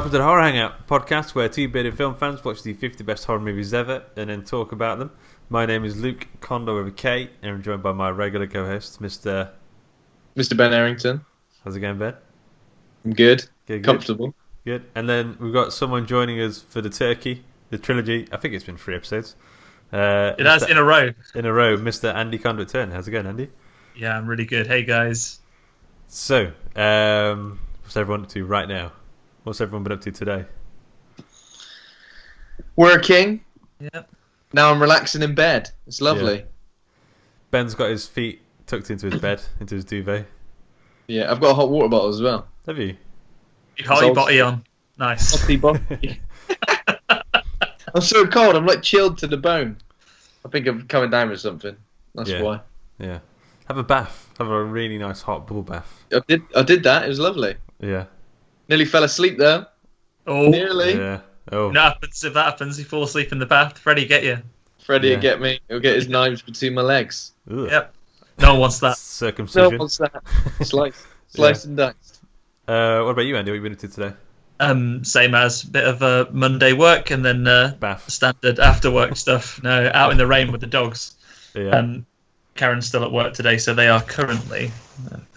welcome to the Horror Hangout podcast, where two bearded film fans watch the 50 best horror movies ever and then talk about them. My name is Luke Condor with a K, and I'm joined by my regular co-host, Mr. Ben Errington. How's it going, Ben? I'm good. Good. Comfortable. Good. And then we've got someone joining us for the trilogy. I think it's been 3 episodes. It has in a row. In a row, Mr. Andy Conduit-turner. How's it going, Andy? Yeah, I'm really good. Hey, guys. So, what's everyone up to right now? What's everyone been up to today? Working. Yep. Now I'm relaxing in bed. It's lovely. Yeah. Ben's got his feet tucked into his bed, into his duvet. Yeah, I've got a hot water bottle as well. Have you? Your hottie botty on. Nice. Hotty botty. I'm so cold. I'm like chilled to the bone. I think I'm coming down with something. That's why. Yeah. Have a bath. Have a really nice hot bubble bath. I did that. It was lovely. Yeah. Nearly fell asleep though. Oh. Nearly. Yeah. Oh. No, if that happens, you fall asleep in the bath. Freddy, get you. Freddy will get me. He'll get his knives between my legs. Ugh. Yep. No one wants that. Circumcision. No one wants that. Sliced and diced. What about you, Andy? What have you been up to today? Same as bit of a Monday work and then Bath. Standard after work stuff. No, out in the rain with the dogs. Yeah. Karen's still at work today, so they are currently.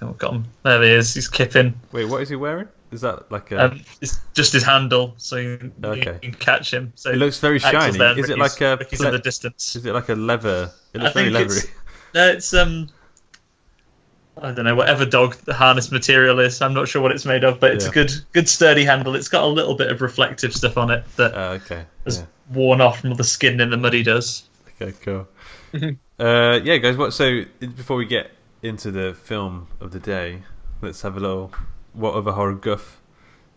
I've got him. There he is. He's kipping. Wait, what is he wearing? Is that like a? It's just his handle, so you Okay. can catch him. So It looks very shiny. Is it like a? Ricky's in the distance. Is it like a leather? It I looks very think leathery. No, it's I don't know, whatever dog the harness material is. I'm not sure what it's made of, but it's a good sturdy handle. It's got a little bit of reflective stuff on it that has worn off from all the skin in the mud he does. Okay, cool. Yeah, guys. So before we get into the film of the day, let's have a little. What other horror guff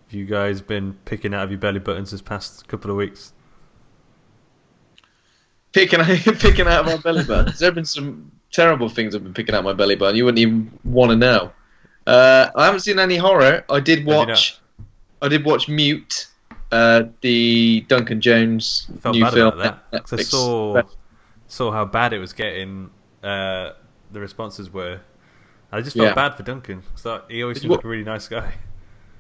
have you guys been picking out of your belly buttons this past couple of weeks? Picking out of my belly button. There have been some terrible things I've been picking out my belly button. You wouldn't even want to know. I haven't seen any horror. I did watch Mute, the Duncan Jones new film. About that. I saw how bad it was getting. The responses were. I just felt bad for Duncan. So he always seemed like a really nice guy.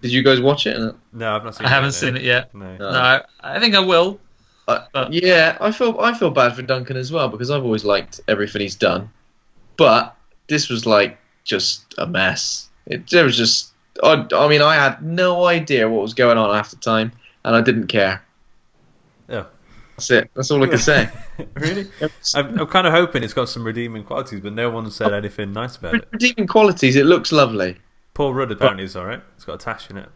Did you guys watch it? No, I've not seen it. I haven't seen it yet. No. I think I will. Yeah, I feel bad for Duncan as well because I've always liked everything he's done, but this was like just a mess. There was just, I mean, I had no idea what was going on half the time, and I didn't care. Yeah, that's it. That's all I can say. Really, I'm kind of hoping it's got some redeeming qualities, but no one said anything nice about it. Redeeming qualities. It looks lovely. Paul Rudd apparently is alright. It's got a Tash in it.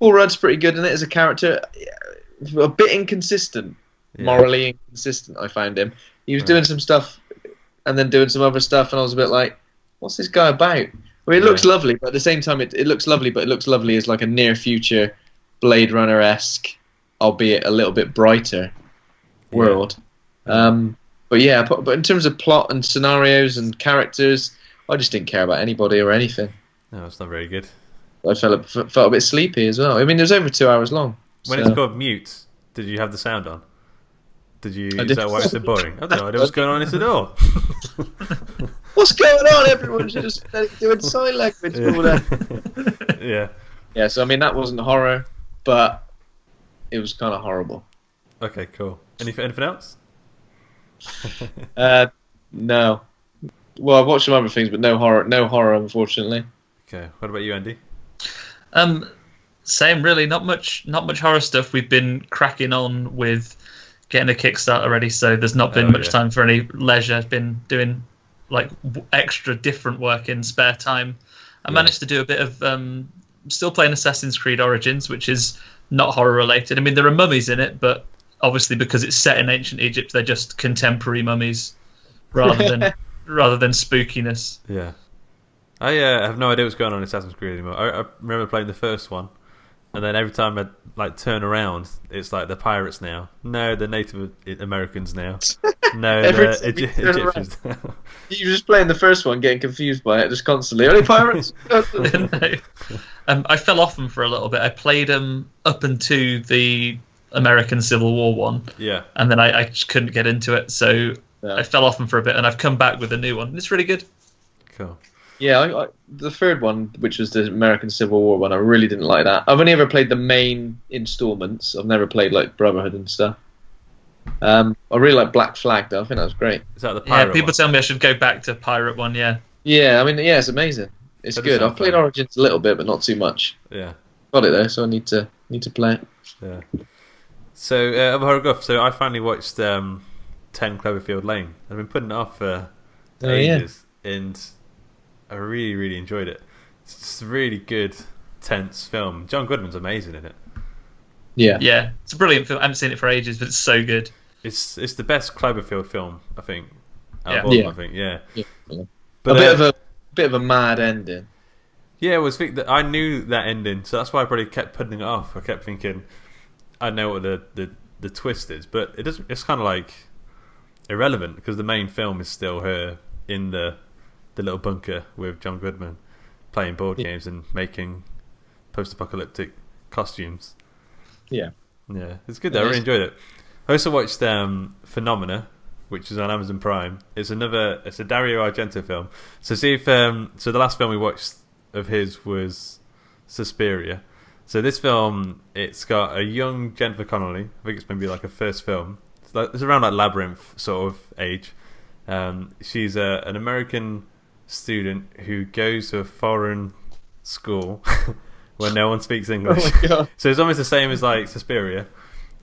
Paul Rudd's pretty good in it as a character. A bit inconsistent. Morally inconsistent, I found him. He was doing some stuff and then doing some other stuff, and I was a bit like, what's this guy about? Well, it looks lovely, but at the same time, it looks lovely, but it looks lovely as like a near-future Blade Runner-esque, albeit a little bit brighter world. But in terms of plot and scenarios and characters, I just didn't care about anybody or anything. No, it's not very good. I felt a bit sleepy as well. I mean, it was over 2 hours long. When it's called Mute, did you have the sound on? Is that why it's so boring? I don't know what's going on in this at all. What's going on? Everyone should just doing sign language. Yeah. Yeah, so I mean, that wasn't horror, but it was kind of horrible. Okay, cool. Anything else? No. Well, I've watched some other things, but no horror, unfortunately. Okay, what about you, Andy? Same, really. Not much horror stuff. We've been cracking on with getting a Kickstarter ready, so there's not been much time for any leisure. I've been doing like extra different work in spare time. I managed to do a bit of still playing Assassin's Creed Origins, which is not horror related. I mean, there are mummies in it, but obviously because it's set in ancient Egypt, they're just contemporary mummies rather than spookiness. Yeah. I have no idea what's going on in Assassin's Creed anymore. I remember playing the first one, and then every time I like turn around, it's like the pirates now. No, the Native Americans now. No, the Egyptians now. You were just playing the first one, getting confused by it, just constantly. Are they pirates? No. I fell off them for a little bit. I played them up into the American Civil War one. Yeah. And then I just couldn't get into it, so I fell off them for a bit, and I've come back with a new one. It's really good. Cool. Yeah, the third one, which was the American Civil War one, I really didn't like that. I've only ever played the main installments. I've never played like Brotherhood and stuff. I really like Black Flag though. I think that was great. Is that the pirate people one? tell me I should go back to Pirate one. Yeah. Yeah, I mean, yeah, it's amazing. It's That good. does I've played sound fun. Origins a little bit, but not too much. Yeah. Got it though, so I need to play it. Yeah. So, other horror guff. So I finally watched 10 Cloverfield Lane. I've been putting it off for ages, and I really, really enjoyed it. It's just a really good, tense film. John Goodman's amazing in it. Yeah. Yeah, it's a brilliant film. I haven't seen it for ages, but it's so good. It's the best Cloverfield film, I think. Out of Yeah. all of them, Yeah. I think, yeah. Yeah. But, a bit of a mad ending. yeah, it was that I knew that ending, so that's why I probably kept putting it off. I kept thinking, I know what the twist is, but it doesn't. It's kind of like irrelevant because the main film is still her in the little bunker with John Goodman playing board games and making post-apocalyptic costumes. Yeah. Yeah, it's good though. I really enjoyed it. I also watched Phenomena, which is on Amazon Prime. It's a Dario Argento film. So see if so the last film we watched of his was Suspiria. So this film, it's got a young Jennifer Connelly. I think it's maybe like her first film. It's around like Labyrinth sort of age. She's an American student who goes to a foreign school where no one speaks English. Oh my God. So it's almost the same as like Suspiria.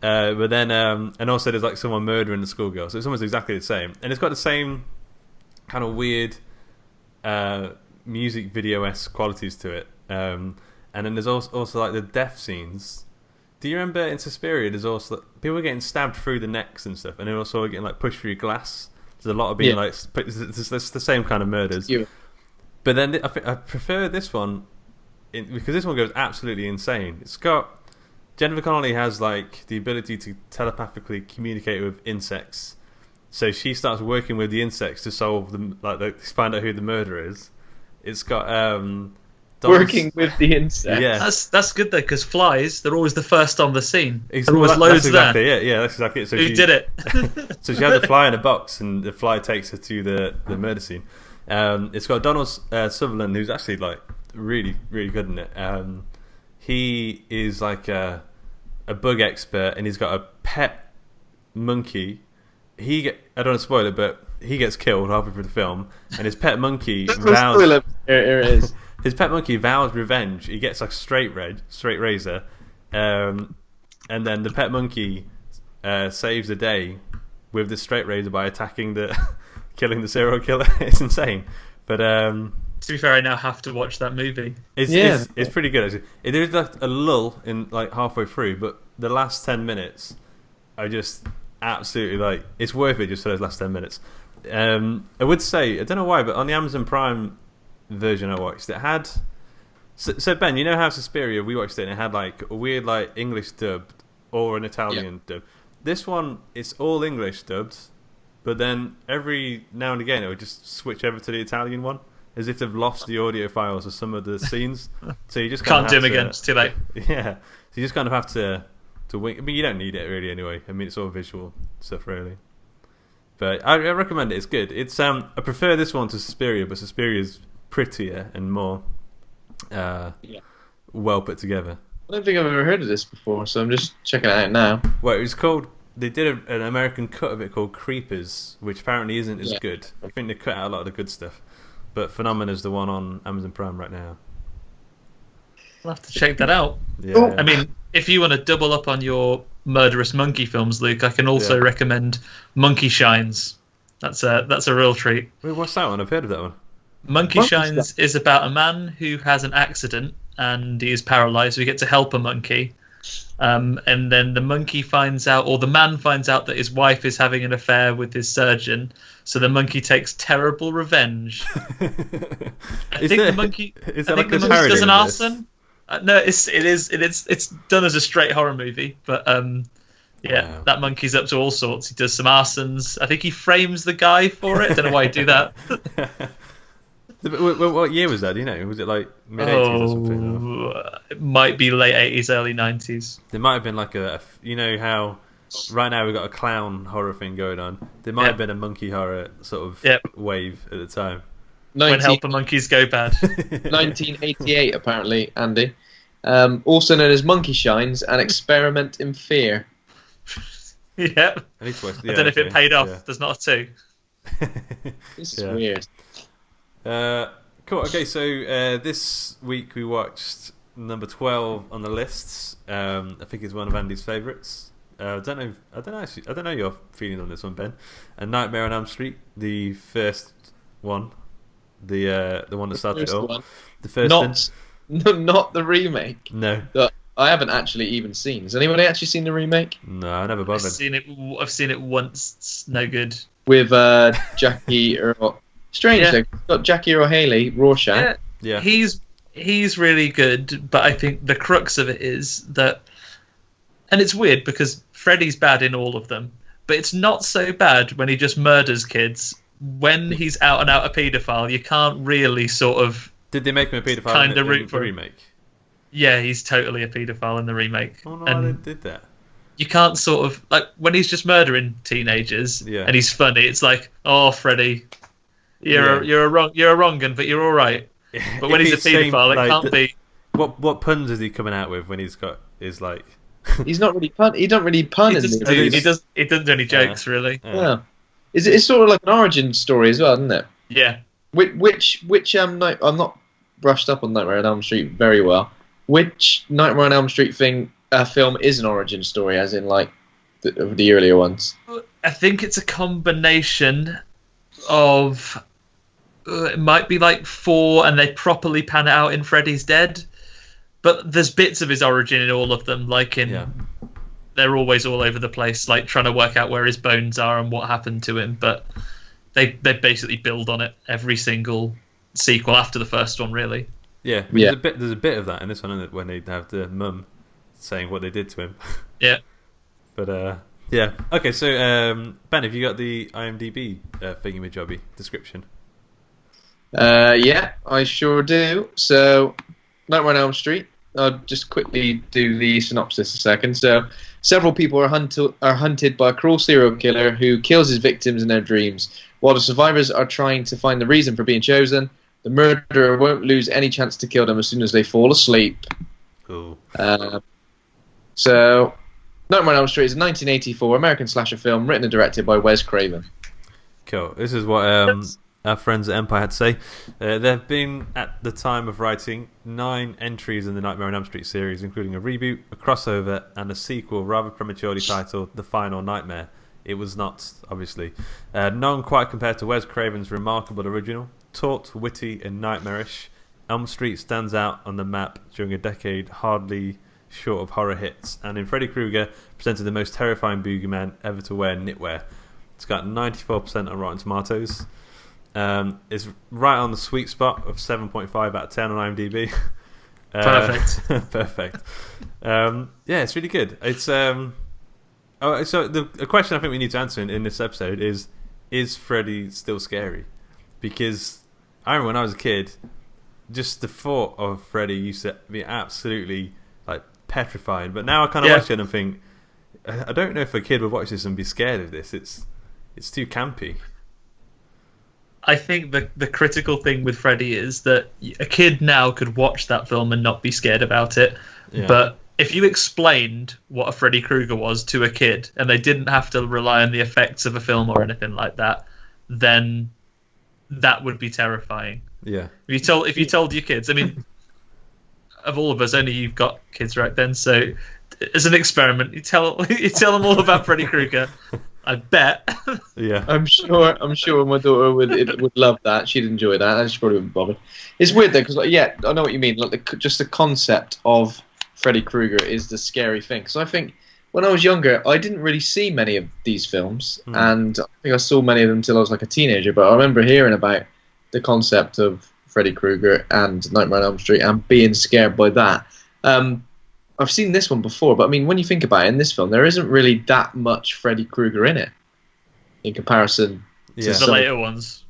But then, and also there's like someone murdering the schoolgirl. So it's almost exactly the same. And it's got the same kind of weird music video-esque qualities to it. And then there's also like the death scenes. Do you remember in Suspiria there's also people are getting stabbed through the necks and stuff, and they're also getting like pushed through glass. There's a lot of being like it's the same kind of murders. Yeah. But then I prefer this one because this one goes absolutely insane. It's got Jennifer Connelly has like the ability to telepathically communicate with insects, so she starts working with the insects to solve to find out who the murderer is. It's got working with the insects. Yeah, That's good though, because flies, they're always the first on the scene. Well, There always loads that's exactly there. it. Yeah, that's exactly it. So Who did it? So she had the fly in a box, and the fly takes her to the murder scene. It's got Donald Sutherland, who's actually like really, really good in it. He is like a bug expert, and he's got a pet monkey. I don't want to spoil it, but he gets killed halfway through the film, and his pet monkey vows. Here it is. His pet monkey vows revenge. He gets like straight razor, and then the pet monkey saves the day with the straight razor by attacking killing the serial killer. It's insane, but To be fair, I now have to watch that movie. it's pretty good actually. There is like a lull in like halfway through, but the last 10 minutes are just absolutely like it's worth it just for those last 10 minutes. I would say I don't know why, but on the Amazon Prime version I watched, it had so Ben, you know how Suspiria we watched it and it had like a weird like English dubbed or an Italian dub. This one it's all English dubbed, but then every now and again it would just switch over to the Italian one as if they've lost the audio files of some of the scenes. So you just Can't do them again, it's too late. Yeah, so you just kind of have to wing. I mean, you don't need it really anyway. I mean, it's all visual stuff really. But I recommend it. It's good. It's I prefer this one to Suspiria, but Suspiria is prettier and more well put together. I don't think I've ever heard of this before, so I'm just checking it out now. Well, it was called. They did an American cut of it called Creepers, which apparently isn't as good. I think they cut out a lot of the good stuff. But Phenomena is the one on Amazon Prime right now. I'll have to check that out. Yeah. I mean, if you want to double up on your murderous monkey films, Luke, I can also recommend Monkey Shines. That's a real treat. Wait, what's that one? I've heard of that one. Monkey Shines is about a man who has an accident and he is paralyzed, so he gets to help a monkey. And then the monkey finds out, or the man finds out, that his wife is having an affair with his surgeon. So the monkey takes terrible revenge. I think the monkey does an arson. No, it's done as a straight horror movie, but wow. That monkey's up to all sorts. He does some arsons. I think he frames the guy for it. I don't know why he'd do that. What year was that? Do you know? Was it like mid 80s or something? It might be late 80s, early 90s. There might have been like you know how right now we've got a clown horror thing going on. There might have been a monkey horror sort of wave at the time. When helper monkeys go bad. 1988, apparently, Andy. Also known as Monkey Shines and Experiment in Fear. Yep. I don't know if it paid off. Yeah. There's not a 2. This is weird. Cool. Okay, so this week we watched number 12 on the lists. I think it's one of Andy's favourites. I don't know your feeling on this one, Ben. A Nightmare on Elm Street, the first one, the one that started it all. The first not the remake. No. That I haven't actually even seen. Has anybody actually seen the remake? No, I never bothered. I've seen it once. It's no good. With Jackie Earl. Strange, though. Got Jackie Earl Haley, Rorschach. Yeah. He's really good, but I think the crux of it is that, and it's weird because Freddy's bad in all of them, but it's not so bad when he just murders kids. When he's out and out a paedophile, you can't really sort of. Did they make him a paedophile in the remake? Yeah, he's totally a paedophile in the remake. Oh no, they did that. You can't sort of like when he's just murdering teenagers and he's funny. It's like, oh, Freddy, you're a wrong un, but you're all right. But when he's a paedophile, it can't be. What puns is he coming out with when he's got his like? He's not really pun. He don't really pun. He doesn't do any jokes really. Yeah. It's sort of like an origin story as well, isn't it? Yeah. Which I'm not brushed up on Nightmare on Elm Street very well. Which Nightmare on Elm Street film is an origin story, as in like the earlier ones? I think it's a combination of. It might be like 4, and they properly pan it out in Freddy's Dead. But there's bits of his origin in all of them, like they're always all over the place, like trying to work out where his bones are and what happened to him. But they basically build on it every single sequel after the first one, really. Yeah, there's a bit of that in this one, isn't it, when they have the mum saying what they did to him. Yeah. But yeah. Okay, so Ben, have you got the IMDb thingy-majobby description? Yeah, I sure do. So, Nightmare on Elm Street. I'll just quickly do the synopsis a second. So, several people are hunted by a cruel serial killer who kills his victims in their dreams. While the survivors are trying to find the reason for being chosen, the murderer won't lose any chance to kill them as soon as they fall asleep. Cool. So, Nightmare on Elm Street is a 1984 American slasher film written and directed by Wes Craven. Cool. This is what our friends at Empire had to say. There have been, at the time of writing, 9 entries in the Nightmare on Elm Street series, including a reboot, a crossover, and a sequel rather prematurely titled The Final Nightmare. It was not, obviously. None quite compared to Wes Craven's remarkable original. Taut, witty, and nightmarish, Elm Street stands out on the map during a decade hardly short of horror hits, and in Freddy Krueger presented the most terrifying boogeyman ever to wear knitwear. It's got 94% on Rotten Tomatoes. It's right on the sweet spot of 7.5 out of 10 on IMDb. Perfect. Perfect. Yeah, it's really good. It's so the question I think we need to answer in this episode is Freddy still scary? Because I remember when I was a kid, just the thought of Freddy used to be absolutely like petrifying. But now I kind of watch it and think, I don't know if a kid would watch this and be scared of this. It's too campy. I think the critical thing with Freddy is that a kid now could watch that film and not be scared about it. Yeah. But if you explained what a Freddy Krueger was to a kid and they didn't have to rely on the effects of a film or anything like that, then that would be terrifying. Yeah. If you told your kids, I mean, of all of us, only you've got kids right then. So as an experiment, you tell them all about Freddy Krueger. I bet. Yeah. I'm sure my daughter would love that. She'd enjoy that. And she probably wouldn't bother. It's weird though, because I know what you mean. Like just the concept of Freddy Krueger is the scary thing. Because I think when I was younger, I didn't really see many of these films, and I think I saw many of them until I was like a teenager. But I remember hearing about the concept of Freddy Krueger and Nightmare on Elm Street and being scared by that. I've seen this one before, but I mean, when you think about it, in this film, there isn't really that much Freddy Krueger in it, in comparison to the later ones.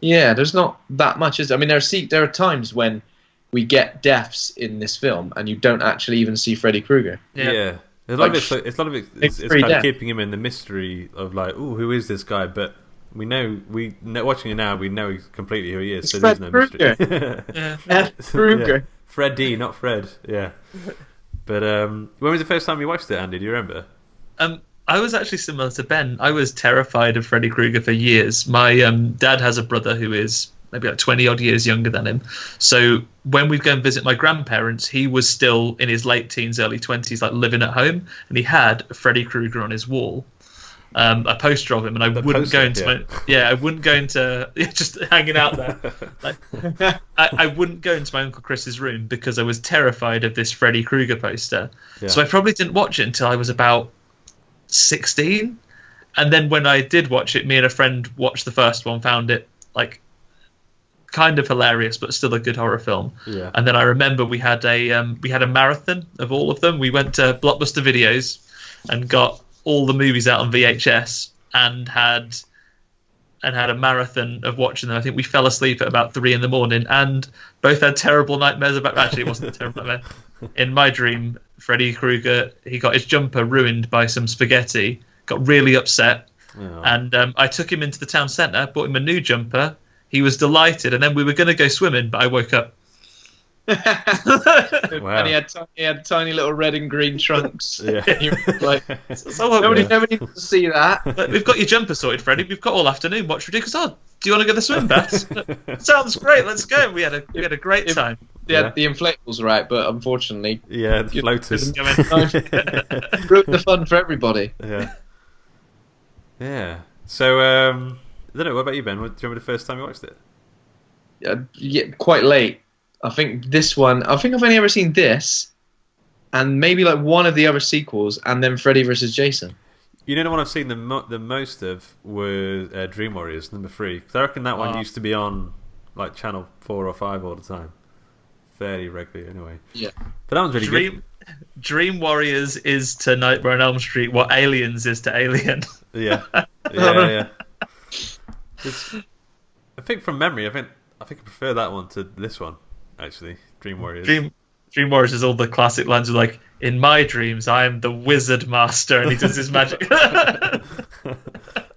Yeah, there's not that much. I mean, there are times when we get deaths in this film, and you don't actually even see Freddy Krueger. Yeah. A lot of it's kind of keeping him in the mystery of like, ooh, who is this guy? But watching it now. We know completely who he is. It's so Fred there's no mystery. Krueger. Yeah. Freddy, not Fred. Yeah. But when was the first time you watched it, Andy? Do you remember? I was actually similar to Ben. I was terrified of Freddy Krueger for years. My dad has a brother who is maybe like 20 odd years younger than him. So when we'd go and visit my grandparents, he was still in his late teens, early 20s, like living at home, and he had Freddy Krueger on his wall. A poster of him, and I wouldn't go into just hanging out there. Like, I wouldn't go into my Uncle Chris's room because I was terrified of this Freddy Krueger poster. Yeah. So I probably didn't watch it until I was about 16, and then when I did watch it, me and a friend watched the first one, found it like kind of hilarious, but still a good horror film. Yeah. And then I remember we had a marathon of all of them. We went to Blockbuster Videos and got all the movies out on VHS and had a marathon of watching them. I think we fell asleep at about 3 a.m. and both had terrible nightmares about. Actually, it wasn't a terrible nightmare. In my dream, Freddy Krueger, he got his jumper ruined by some spaghetti, got really upset, and I took him into the town centre, bought him a new jumper. He was delighted, and then we were going to go swimming, but I woke up. Wow. And he had tiny little red and green trunks. Yeah. Like, nobody needs to see that. But we've got your jumper sorted, Freddie. We've got all afternoon. What should we do? Because do you want to go to the swim baths? Sounds great. Let's go. We had a great time. Yeah, the inflatables right, but unfortunately, the floaters ruined the fun for everybody. Yeah. So I don't know. What about you, Ben? Do you remember the first time you watched it? Yeah, quite late. I think I've only ever seen this, and maybe like one of the other sequels, and then Freddy vs. Jason. You know, the one I've seen the most of was Dream Warriors #3. Because I reckon that one used to be on like channel 4 or 5 all the time, fairly regularly anyway. Yeah, but that one's really good. Dream Warriors is to Nightmare on Elm Street what Aliens is to Alien. Yeah. I think from memory, I think I prefer that one to this one. Actually, Dream Warriors. Dream Warriors is all the classic lines of like, in my dreams, I am the wizard master, and he does his magic.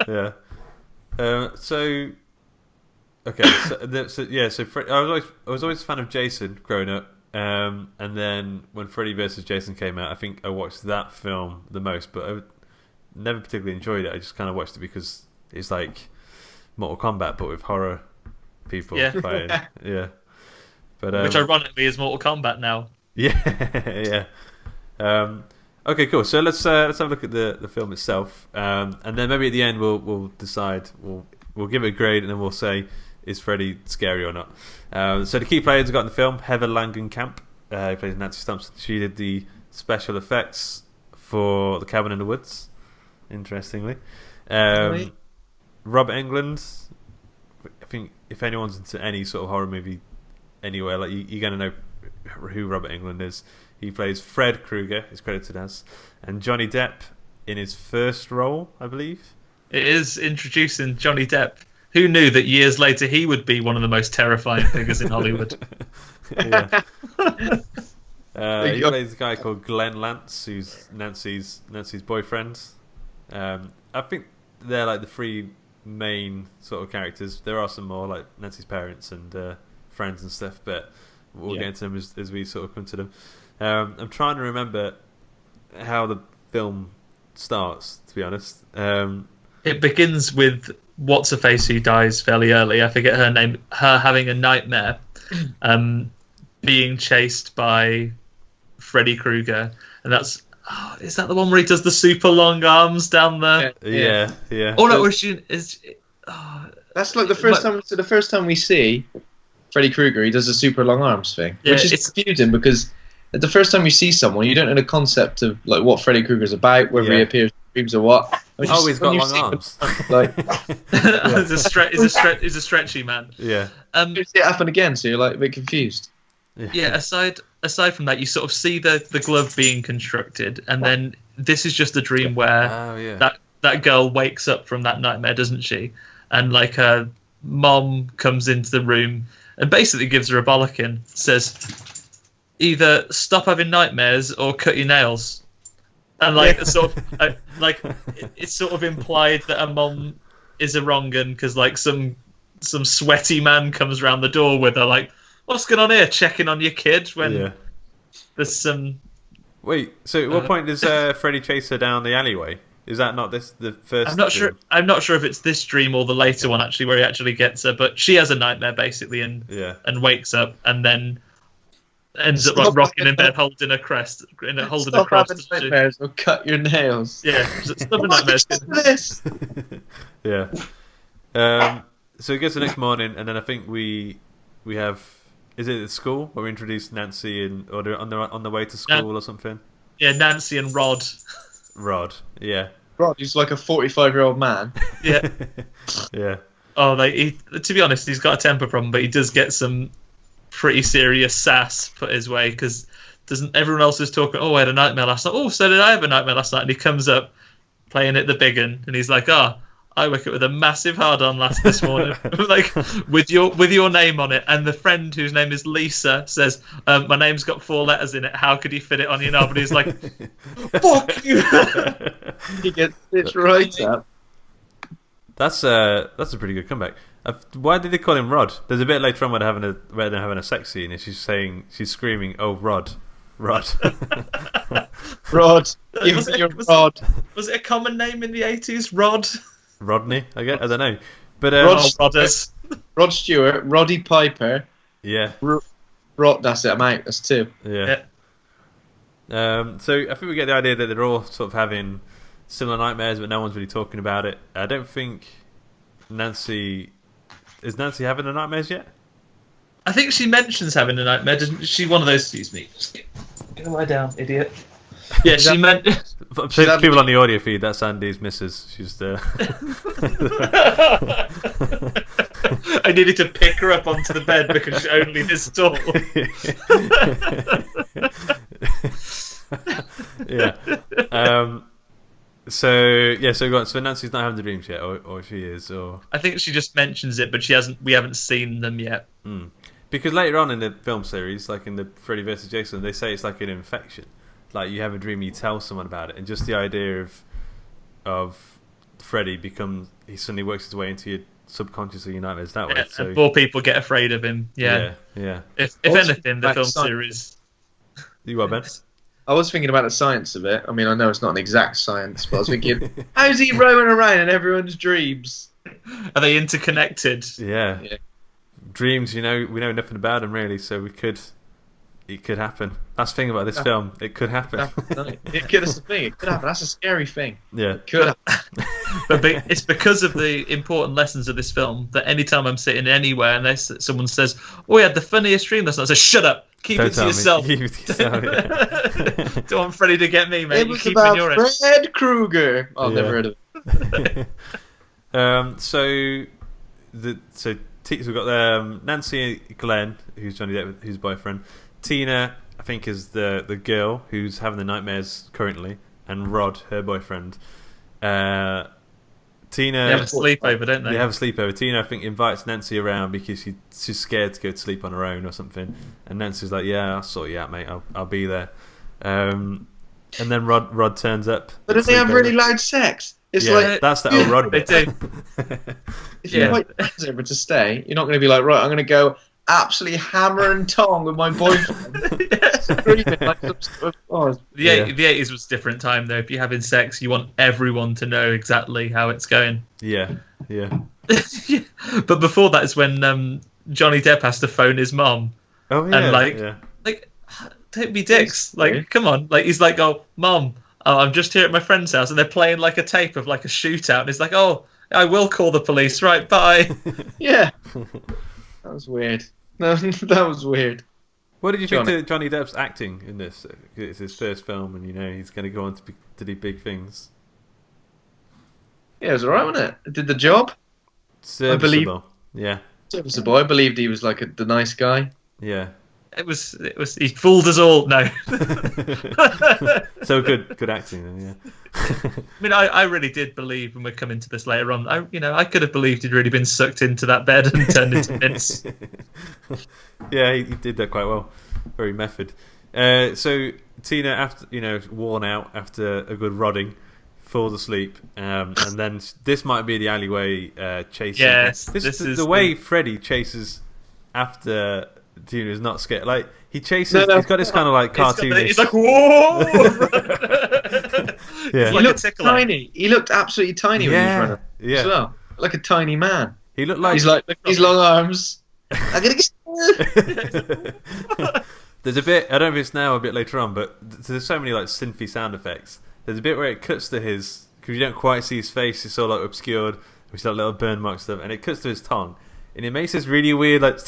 Yeah. So I was always a fan of Jason growing up, and then when Freddy vs. Jason came out, I think I watched that film the most, but I never particularly enjoyed it. I just kind of watched it because it's like Mortal Kombat, but with horror people fighting. Yeah. But, which ironically is Mortal Kombat now. Yeah. Okay, cool. So let's have a look at the film itself, and then maybe at the end we'll decide. We'll give it a grade, and then we'll say is Freddy scary or not. So the key players we got in the film: Heather Langenkamp, who plays Nancy Thompson. She did the special effects for The Cabin in the Woods. Interestingly, Robert Englund. I think if anyone's into any sort of horror movie anywhere, like you're going to know who Robert Englund is. He plays Fred Krueger, is credited as, and Johnny Depp in his first role, I believe. It is introducing Johnny Depp. Who knew that years later he would be one of the most terrifying figures in Hollywood? Yeah. He plays a guy called Glenn Lance, who's Nancy's boyfriend. I think they're like the 3 main sort of characters. There are some more, like Nancy's parents and friends and stuff, but we'll get into them as we sort of come to them. I'm trying to remember how the film starts, to be honest. It begins with what's-her-face who dies fairly early. I forget her name. Her having a nightmare, being chased by Freddy Krueger, and that's is that the one where he does the super long arms down there? Yeah. Oh no, that's like the first time. So the first time we see Freddy Krueger, he does the super long arms thing, which is confusing because the first time you see someone, you don't know the concept of like what Freddy Krueger's about, whether he appears in dreams or what. He's got long arms. Like, he's a stretchy man. Yeah. You see it happen again, so you're like a bit confused. Yeah. Aside from that, you sort of see the glove being constructed, and then this is just a dream where that girl wakes up from that nightmare, doesn't she? And like her mom comes into the room and basically gives her a bollocking, says either stop having nightmares or cut your nails. And like it's sort of implied that her mom is a wrong un because like some sweaty man comes around the door with her like, what's going on here? Checking on your kid when there's some. Wait, so at what point does Freddy chase her down the alleyway? Is that not the first? I'm not sure if it's this dream or the later one actually, where he actually gets her. But she has a nightmare basically, and wakes up, and then ends up like rocking in bed, holding a crest, holding a cross. Stop having nightmares or cut your nails. Yeah, stop nightmares. This. Yeah. So it gets the next morning, and then I think we have. Is it at school where we introduce Nancy or on the way to school or something? Yeah, Nancy and Rod. Rod, yeah. Rod, he's like a 45-year-old man. Yeah. Yeah. Oh, to be honest, he's got a temper problem, but he does get some pretty serious sass put his way because everyone else is talking, oh, I had a nightmare last night. Oh, so did I have a nightmare last night? And he comes up playing it the big un, and he's like, I woke up with a massive hard-on this morning, like with your name on it. And the friend whose name is Lisa says, "My name's got 4 letters in it. How could you fit it on your knob?" And he's like, "Fuck you!" He gets it right up. That's a pretty good comeback. Why did they call him Rod? There's a bit later on where they're having a sex scene, and she's screaming, "Oh, Rod." Rod. Rod. Give me your Rod. Was it a common name in the 80s? Rod? Rodney, I guess. I don't know. But Rod Stewart, Roddy Piper. Yeah. Rod, that's it, I'm out. That's 2. Yeah. So I think we get the idea that they're all sort of having similar nightmares, but no one's really talking about it. I don't think Nancy... Is Nancy having the nightmares yet? I think she mentions having a nightmare. Doesn't she? One of those. Excuse me. Just get lie down, idiot. Yeah, she meant. People on the audio feed. That's Andy's missus. She's I needed to pick her up onto the bed because she's only this tall. Yeah. So Nancy's not having the dreams yet, or she is, or I think she just mentions it, but we haven't seen them yet. Because later on in the film series, like in the Freddy vs. Jason, they say it's like an infection. Like you have a dream, you tell someone about it, and just the idea of Freddy he suddenly works his way into your subconscious or your nightmares that way. So and more people get afraid of him. Yeah. If anything, the film series. You what, Ben? I was thinking about the science of it. I mean, I know it's not an exact science, but I was thinking, how's he roaming around in everyone's dreams? Are they interconnected? Yeah. Dreams, we know nothing about them really, so it could happen. That's the thing about this film. It could happen. That's the thing. It could happen. That's a scary thing. Yeah. It could happen. But it's because of the important lessons of this film that anytime I'm sitting anywhere and someone says, "Oh, we had the funniest dream last night," I say, "Shut up. Keep it to yourself." Keep it to yourself. Yeah. Don't want Freddy to get me, mate. It was about Freddy Krueger. I've never heard of it. it. So we've got Nancy Glenn, who's Johnny Depp, who's boyfriend. Tina, I think, is the girl who's having the nightmares currently, and Rod, her boyfriend. Tina, they have a sleepover, don't they? They have a sleepover. Tina, I think, invites Nancy around because she's scared to go to sleep on her own or something. And Nancy's like, "Yeah, I'll sort you out, mate. I'll be there." And then Rod turns up. But don't they have really loud sex? It's like that's the old Rod bit. They do. If you invite friends over to stay, you're not going to be like, right, I'm going to go absolutely hammer and tong with my boyfriend. Screaming like some sort of, The 80s was a different time though. If you're having sex, you want everyone to know exactly how it's going. Yeah. But before that is when Johnny Depp has to phone his mom. Oh yeah. And don't be dicks. Like, come on. Like, he's like, "Oh, Mom, I'm just here at my friend's house," and they're playing like a tape of like a shootout. And he's like, "Oh, I will call the police. Right, bye." Yeah. That was weird. No, that was weird. What did you think of Johnny Depp's acting in this? It's his first film, and he's going to go on to do big things. Yeah, it was alright, wasn't it? It did the job. Serviceable. Yeah. Serviceable. I believed he was like the nice guy. Yeah. It was. He fooled us all. No. So good acting then. Yeah. I mean, I really did believe when we're coming to this later on. I could have believed he'd really been sucked into that bed and turned into mince. Yeah, he did that quite well. Very method. So Tina, after worn out after a good rodding, falls asleep, and then this might be the alleyway chasing. Yes, this is the way Freddy chases after Tina is not scared. Like he chases, he's got this kind of like cartoonish. He's like, whoa! Yeah, He looked tiny. He looked absolutely tiny when he was running. Yeah, As well, like a tiny man. he looked like He's like these long arms. I'm gonna get you. There's a bit, I don't know if it's now or a bit later on, but there's so many like synthy sound effects. There's a bit where it cuts to his, because you don't quite see his face, it's all like obscured, with that little burn mark stuff, and it cuts to his tongue, and it makes this really weird like,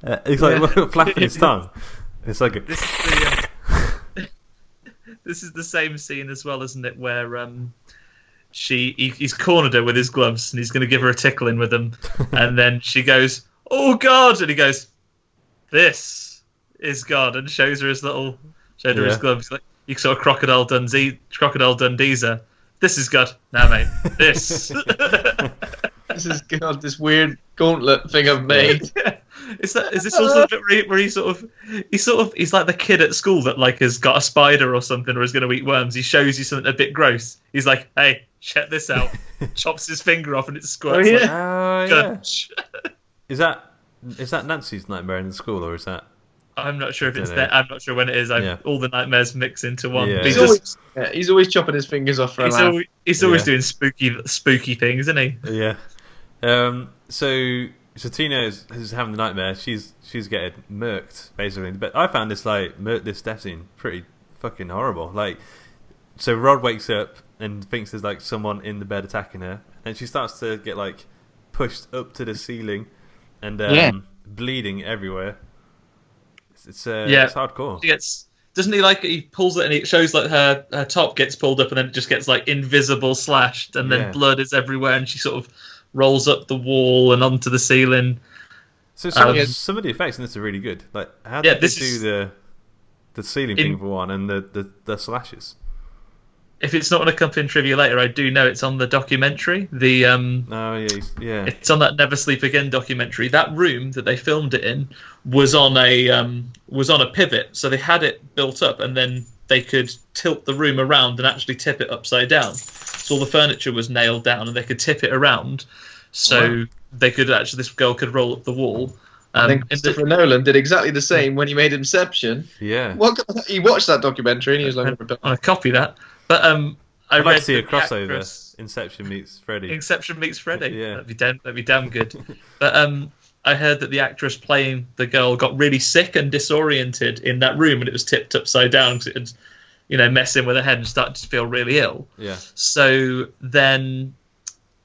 it's like flapping his tongue. It's like this is the same scene as well, isn't it? Where he's cornered her with his gloves, and he's going to give her a tickling with them, and then she goes, "Oh God!" and he goes, "This is God," and shows her his gloves. He's like, "You sort of crocodile Dundee's her. This is God, now mate. This." This is God. This weird gauntlet thing I've made. Is this also the bit where he's like the kid at school that like has got a spider or something, or is going to eat worms? He shows you something a bit gross. He's like, "Hey, check this out." Chops his finger off and it squirts. Is that Nancy's nightmare in the school, or is that? I'm not sure if it's there. I'm not sure when it is. All the nightmares mix into one. Yeah. He's always chopping his fingers off for a laugh. He's always doing spooky things, isn't he? Yeah. So Tina is having the nightmare. She's getting murked basically. But I found this this death scene pretty fucking horrible. Like, so Rod wakes up and thinks there's like someone in the bed attacking her, and she starts to get like pushed up to the ceiling and bleeding everywhere. It's hardcore. Doesn't he pulls it and it shows like her top gets pulled up and then it just gets like invisible slashed and then blood is everywhere and she sort of rolls up the wall and onto the ceiling. So some of the effects in this are really good. Like how did they do the ceiling thing for one and the slashes? If it's not on a company trivia later, I do know it's on the documentary. It's on that Never Sleep Again documentary. That room that they filmed it in was on a pivot, so they had it built up, and then they could tilt the room around and actually tip it upside down. So all the furniture was nailed down, and they could tip it around, so they could actually this girl could roll up the wall. I think Christopher Nolan did exactly the same when he made Inception. Yeah, he watched that documentary and he was like, "I copy that." But I'd like to see a crossover. Inception meets Freddy. Yeah, that'd be damn good. But I heard that the actress playing the girl got really sick and disoriented in that room, and it was tipped upside down because it had, messing with her head and started to feel really ill. Yeah. So then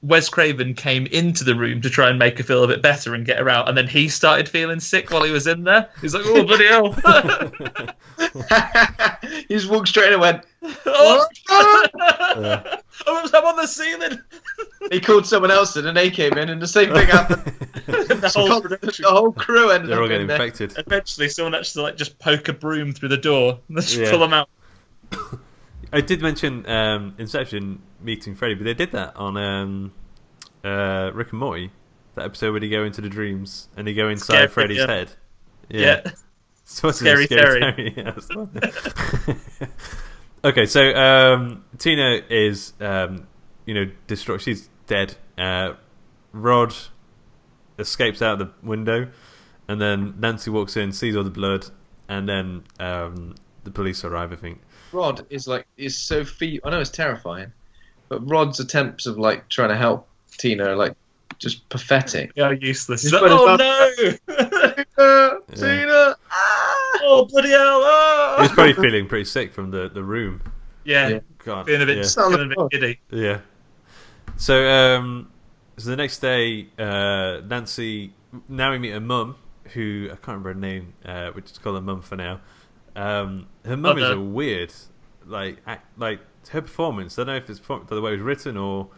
Wes Craven came into the room to try and make her feel a bit better and get her out, and then he started feeling sick while he was in there. He's like, "Oh, bloody hell!" He just walked straight and went, "Oh, I'm on the ceiling." He called someone else in, and they came in, and the same thing happened. the whole crew ended They're all up getting in there. infected. Eventually, someone actually just poke a broom through the door and just pull them out. I did mention Inception meeting Freddy, but they did that on Rick and Morty. That episode where they go into the dreams and they go inside Freddy's head. Yeah. Scary Terry. Okay, so Tina is distraught. She's dead. Rod escapes out the window, and then Nancy walks in, sees all the blood, and then the police arrive, I think. Rod is so feeble. I know it's terrifying, but Rod's attempts of trying to help Tina are just pathetic. Yeah, useless. He's like, "Oh no, Tina! Oh bloody hell!" Oh. He was probably feeling pretty sick from the room. Yeah. God, feeling a bit giddy. Yeah. So the next day, Nancy. Now we meet her mum, who I can't remember her name. We just call her mum for now. Her mum is a weird, like her performance. I don't know if it's the way it was written or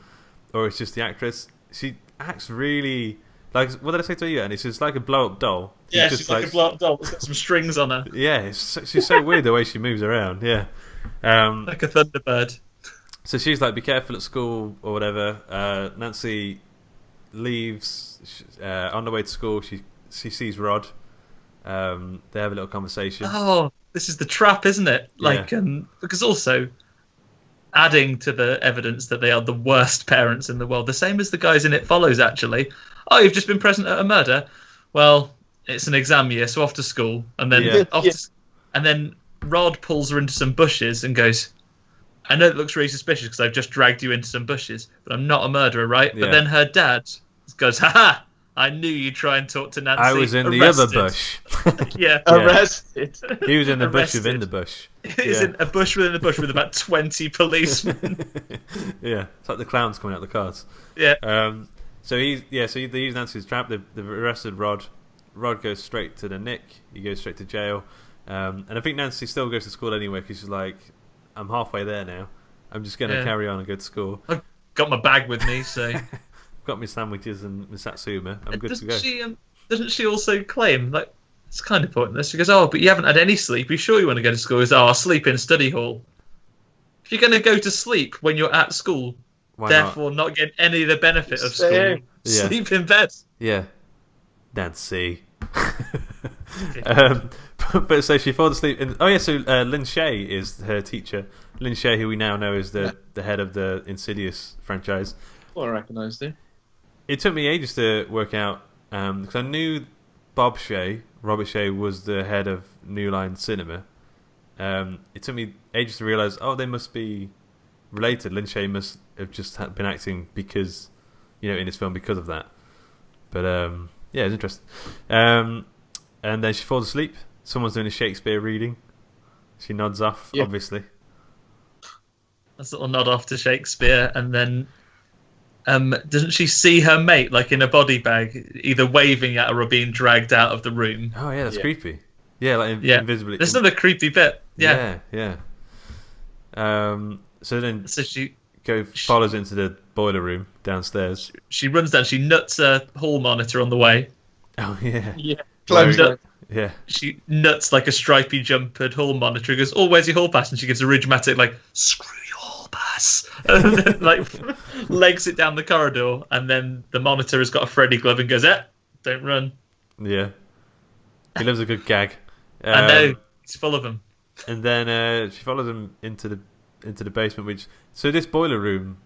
it's just the actress. She acts really what did I say to you? And it's just like a blow up doll. Yeah, she's like a blow up doll. It's got some strings on her. Yeah, she's so weird the way she moves around. Yeah, like a thunderbird. So she's like, "Be careful at school" or whatever. Nancy leaves on the way to school. She sees Rod. They have a little conversation. Oh, this is the trap, isn't it? Because also adding to the evidence that they are the worst parents in the world. The same as the guys in It Follows, actually. Oh, you've just been present at a murder? Well, it's an exam year, so off to school. And then and then Rod pulls her into some bushes and goes, I know it looks really suspicious because I've just dragged you into some bushes, but I'm not a murderer, right? Yeah. But then her dad goes, ha! I knew you'd try and talk to Nancy. I was in the other bush. Arrested. He was in the bush within the bush. He's in a bush within the bush with about 20 policemen. Yeah, it's like the clowns coming out the cars. Yeah. So they use Nancy's trap. They've arrested Rod. Rod goes straight to the Nick. He goes straight to jail. And I think Nancy still goes to school anyway because she's like, I'm halfway there now. I'm just going to carry on and go to school. I've got my bag with me, so... Got my sandwiches and my satsuma. I'm good to go. Doesn't she also claim, like, it's kind of pointless? She goes, oh, but you haven't had any sleep. Are you sure you want to go to school? He goes, oh, I'll sleep in study hall. If you're going to go to sleep when you're at school, therefore not get any of the benefit of school, sleep in bed. Yeah. Nancy. But so she falls asleep. So Lin Shaye is her teacher. Lin Shaye, who we now know is the head of the Insidious franchise. Well, I recognised him. It took me ages to work out because I knew Robert Shaye was the head of New Line Cinema. It took me ages to realise, they must be related. Lin Shaye must have just been acting because, in his film because of that. But it's interesting. And then she falls asleep. Someone's doing a Shakespeare reading. She nods off, obviously. A little nod off to Shakespeare, and then doesn't she see her mate like in a body bag, either waving at her or being dragged out of the room? Oh yeah, that's creepy. Yeah, like invisibly. There's another creepy bit. Yeah. So she follows into the boiler room downstairs. She runs down. She nuts a hall monitor on the way. Oh yeah. Yeah. Yeah. She nuts like a stripy jumpered hall monitor. Goes, oh, where's your hall pass? And she gives a dramatic like, screw your hall pass, and then like legs it down the corridor. And then the monitor has got a Freddy glove and goes, don't run. Yeah. He loves a good gag. I know, he's full of them. And then she follows him into the basement. So this boiler room,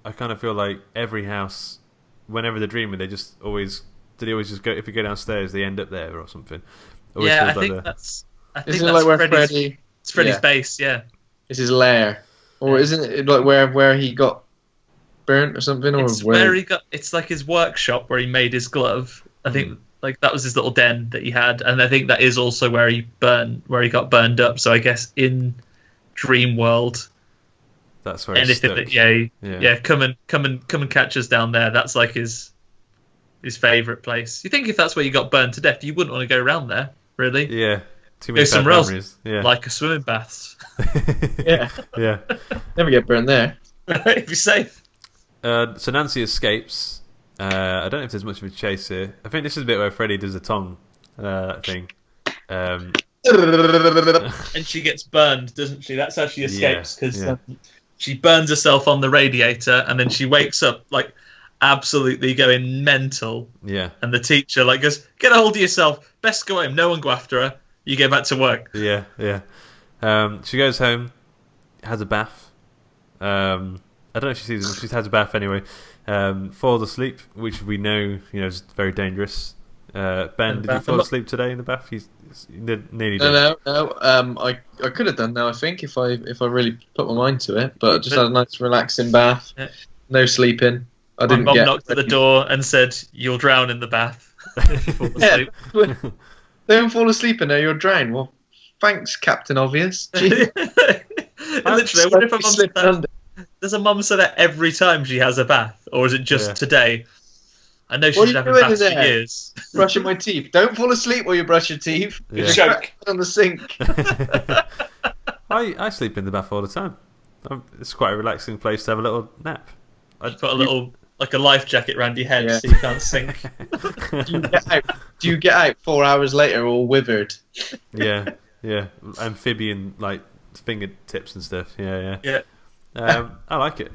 I kind of feel like every house, whenever they're dreaming, they always just go. If you go downstairs, they end up there or something. I think that's where Freddy's, it's Freddy's base. Yeah, it's his lair, or isn't it like where he got burnt or something? Or it's where he got. It's like his workshop where he made his glove. I think like that was his little den that he had, and I think that is also where he got burned up. So I guess in Dream World, that's where anything that come and catch us down there. That's like his favourite place. You think if that's where you got burned to death, you wouldn't want to go around there, really? Yeah, too many go somewhere else. Yeah, like a swimming baths. Yeah. Never get burned there. It'd be safe. So Nancy escapes. I don't know if there's much of a chase here. I think this is a bit where Freddy does the tongue thing. And she gets burned, doesn't she? That's how she escapes, because she burns herself on the radiator, and then she wakes up like absolutely going mental. Yeah. And the teacher like goes, get a hold of yourself. Best go home. No one go after her. You go back to work. Yeah. She goes home, has a bath. I don't know if she sees him. She has a bath anyway. Falls asleep, which we know, is very dangerous. Ben, did you fall asleep today in the bath? You nearly did. No. I could have done now. I think if I really put my mind to it, but I just had a nice relaxing bath. Yeah. No sleeping. My mum knocked at the door and said, "You'll drown in the bath." Don't fall asleep in there. You'll drown. Well, thanks, Captain Obvious. Literally, I wonder if a mum said that. Does a mum say that every time she has a bath, or is it just today? I know she's having baths for years. Brushing my teeth. Don't fall asleep while you brush your teeth. Yeah. Choke on the sink. I sleep in the bath all the time. It's quite a relaxing place to have a little nap. I'd put a little, like a life jacket around your head so you can't sink. Do you get out 4 hours later all withered? Yeah. Amphibian, like, fingertips and stuff. Yeah. I like it.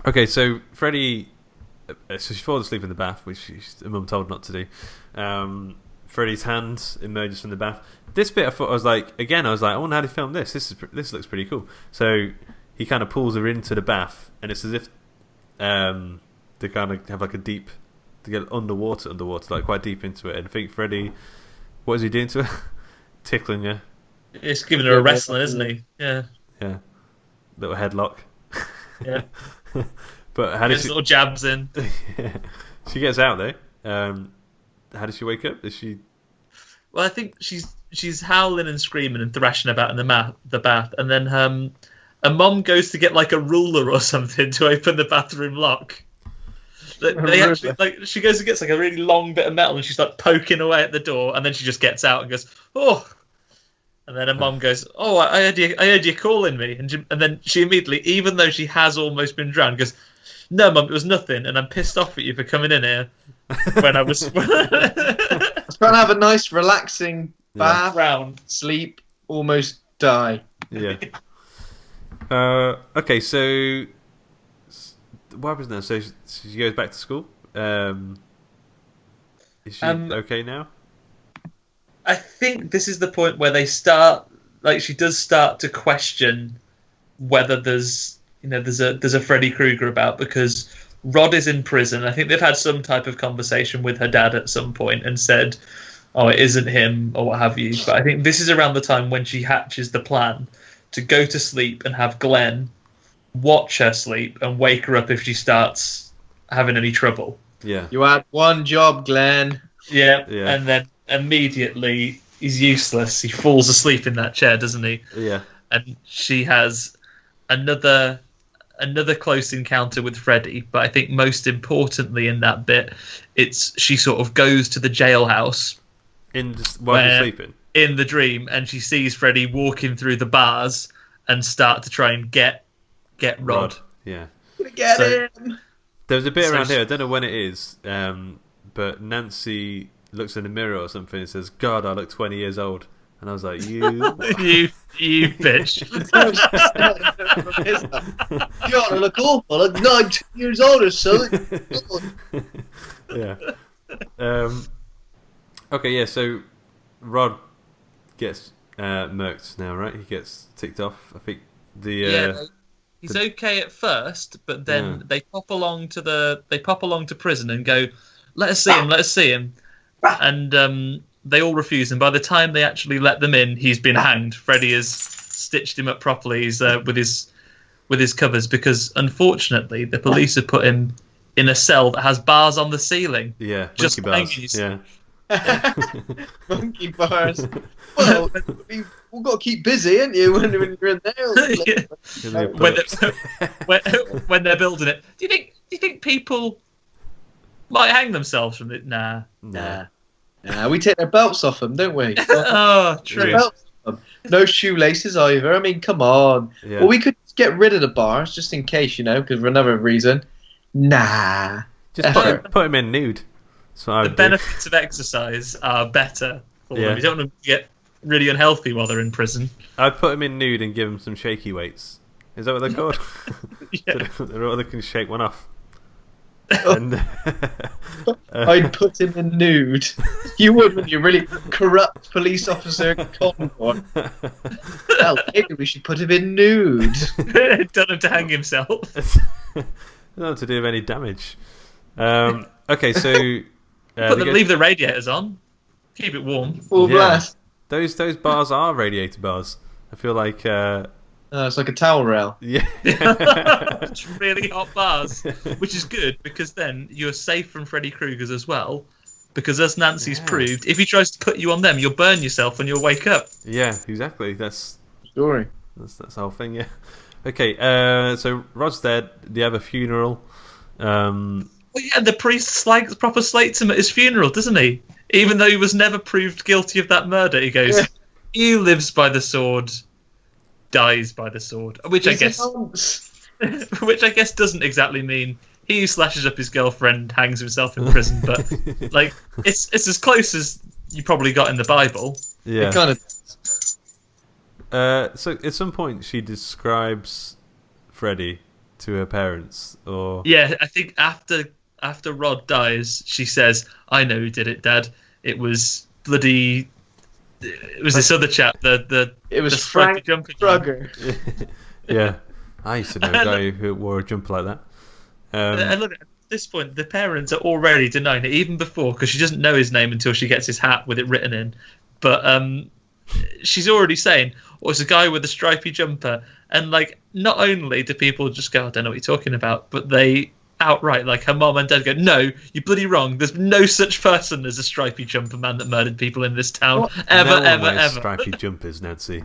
Okay, so Freddy... So she falls asleep in the bath, which her mum told not to do. Freddy's hand emerges from the bath. This bit I thought I was like, I wonder how they filmed this. This looks pretty cool. So he kind of pulls her into the bath, and it's as if they kind of have like a deep, to get underwater, like quite deep into it. And I think Freddy, what is he doing to her? Tickling her. It's giving her a wrestling, isn't he? Yeah. Yeah. Little headlock. Yeah. But how does she... little jabs in. Yeah. She gets out though. How does she wake up? Is she? Well, I think she's howling and screaming and thrashing about in the bath, and then a mom goes to get like a ruler or something to open the bathroom lock. They actually, like, she goes and gets like a really long bit of metal, and she's like poking away at the door, and then she just gets out and goes, "Oh." And then her mum goes, "Oh, I heard you calling me," and then she immediately, even though she has almost been drowned, goes, "No, Mum, it was nothing, and I'm pissed off at you for coming in here when I was." I was trying to have a nice, relaxing bath, round, sleep, almost die. Yeah. Okay, so what happens now? So she goes back to school. Is she okay now? I think this is the point where they start, like, she does start to question whether there's a Freddy Krueger about, because Rod is in prison. I think they've had some type of conversation with her dad at some point and said, "Oh, it isn't him," or what have you. But I think this is around the time when she hatches the plan to go to sleep and have Glenn watch her sleep and wake her up if she starts having any trouble. Yeah. You had one job, Glenn. Yeah. And then immediately he's useless. He falls asleep in that chair, doesn't he? Yeah. And she has another close encounter with Freddy, but I think most importantly in that bit, she sort of goes to the jailhouse while she's sleeping in the dream, and she sees Freddy walking through the bars and start to try and get Rod. Yeah. Get him. There's a bit around here. I don't know when it is, but Nancy looks in the mirror or something and says, "God, I look 20 years old." And I was like, "You, you bitch." God, I look awful. I look 19 years older, son. Yeah. Okay, yeah, so Rod gets murked now, right? He gets ticked off. I think he's okay at first, but then they pop along to prison and go, let us see him. And they all refuse, and by the time they actually let them in, he's been hanged. Freddy has stitched him up properly. He's with his covers, because unfortunately the police have put him in a cell that has bars on the ceiling. Yeah, just monkey bars. Yeah. Monkey bars. Well, we've got to keep busy, ain't you? When you're in there. When they're building it, do you think people might hang themselves from it? Nah. We take their belts off them, don't we? Oh, true. No shoelaces either. I mean, come on. Yeah. Well, we could get rid of the bars just in case, because for another reason. Nah. Just put him in nude. The benefits of exercise are better for them. You don't want to get really unhealthy while they're in prison. I'd put him in nude and give him some shaky weights. Is that what they're called? Yeah. So they can shake one off. I'd put him in nude. You would when you're really corrupt police officer convoy. Well, maybe we should put him in nude. Don't have to hang himself. Not to do any damage. Okay, so leave the radiators on. Keep it warm. Full blast. Those bars are radiator bars. I feel like it's like a towel rail. Yeah. It's really hot bars, which is good, because then you're safe from Freddy Krueger's as well. Because as Nancy's proved, if he tries to put you on them, you'll burn yourself when you'll wake up. Yeah, exactly. That's story. That's the whole thing. Yeah. Okay. So Rod's dead. They have a funeral. Well, yeah, the priest proper slates him at his funeral, doesn't he? Even though he was never proved guilty of that murder, he goes, "He lives by the sword, dies by the sword," which I guess doesn't exactly mean he who slashes up his girlfriend hangs himself in prison, but like it's as close as you probably got in the Bible. Yeah, it kind of. So at some point she describes Freddy to her parents, or I think after Rod dies, she says, "I know who did it, Dad. It was bloody. It was this other chap. It was the stripy Frank jumper. Krueger. Yeah, I used to know a guy who wore a jumper like that. And look, at this point, the parents are already denying it, even before, because she doesn't know his name until she gets his hat with it written in. But she's already saying, "Oh, it's a guy with a stripy jumper." And like, not only do people just go, "I don't know what you're talking about," but they outright, like her mom and dad, go, "No, you're bloody wrong. There's no such person as a stripy jumper man that murdered people in this town ever. Stripy jumpers, Nancy.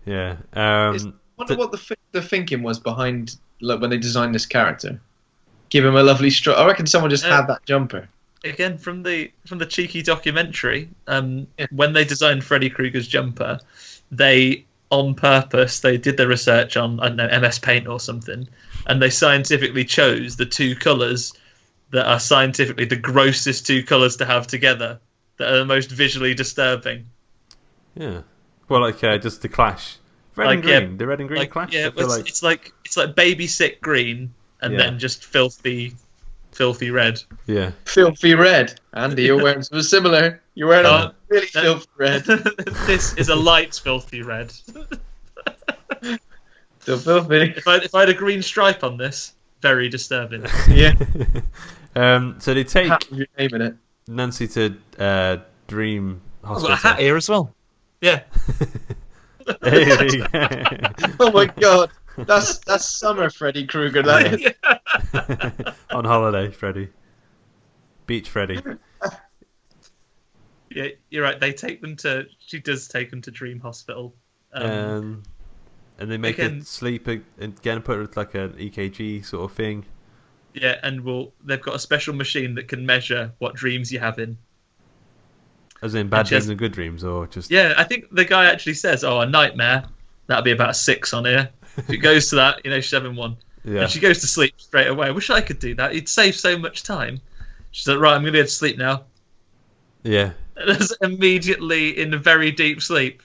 Yeah. I wonder what the thinking was behind, like, when they designed this character. Give him a lovely stripe. I reckon someone just had that jumper. Again, from the cheeky documentary, when they designed Freddy Krueger's jumper, they on purpose they did their research on, I don't know, MS Paint or something, and they scientifically chose the two colours that are scientifically the grossest two colours to have together, that are the most visually disturbing. Yeah. Well, like just the clash. Red and green. The red and green clash. Yeah, it's like baby sick green and then just filthy red. Yeah. Filthy red. Andy, you're wearing something similar. You're wearing a really filthy red. This is a light filthy red. Still filthy. If I had a green stripe on this, very disturbing. Yeah. So they take your name in it. Nancy to Dream Hospital. I've got a hat here as well. Yeah. Oh my god. That's summer Freddy Krueger, that is. On holiday, Freddy. Beach Freddy. Yeah, you're right. She does take them to Dream Hospital. And they make her sleep again, put her with like an EKG sort of thing. Yeah, and they've got a special machine that can measure what dreams you're having. As in bad dreams and good dreams, or just... Yeah, I think the guy actually says, "Oh, a nightmare. That'll be about a 6 on here." If it goes to that, she's having one. Yeah. And she goes to sleep straight away. I wish I could do that. It'd save so much time. She's like, "Right, I'm going to go to sleep now." Yeah. And it's immediately in a very deep sleep.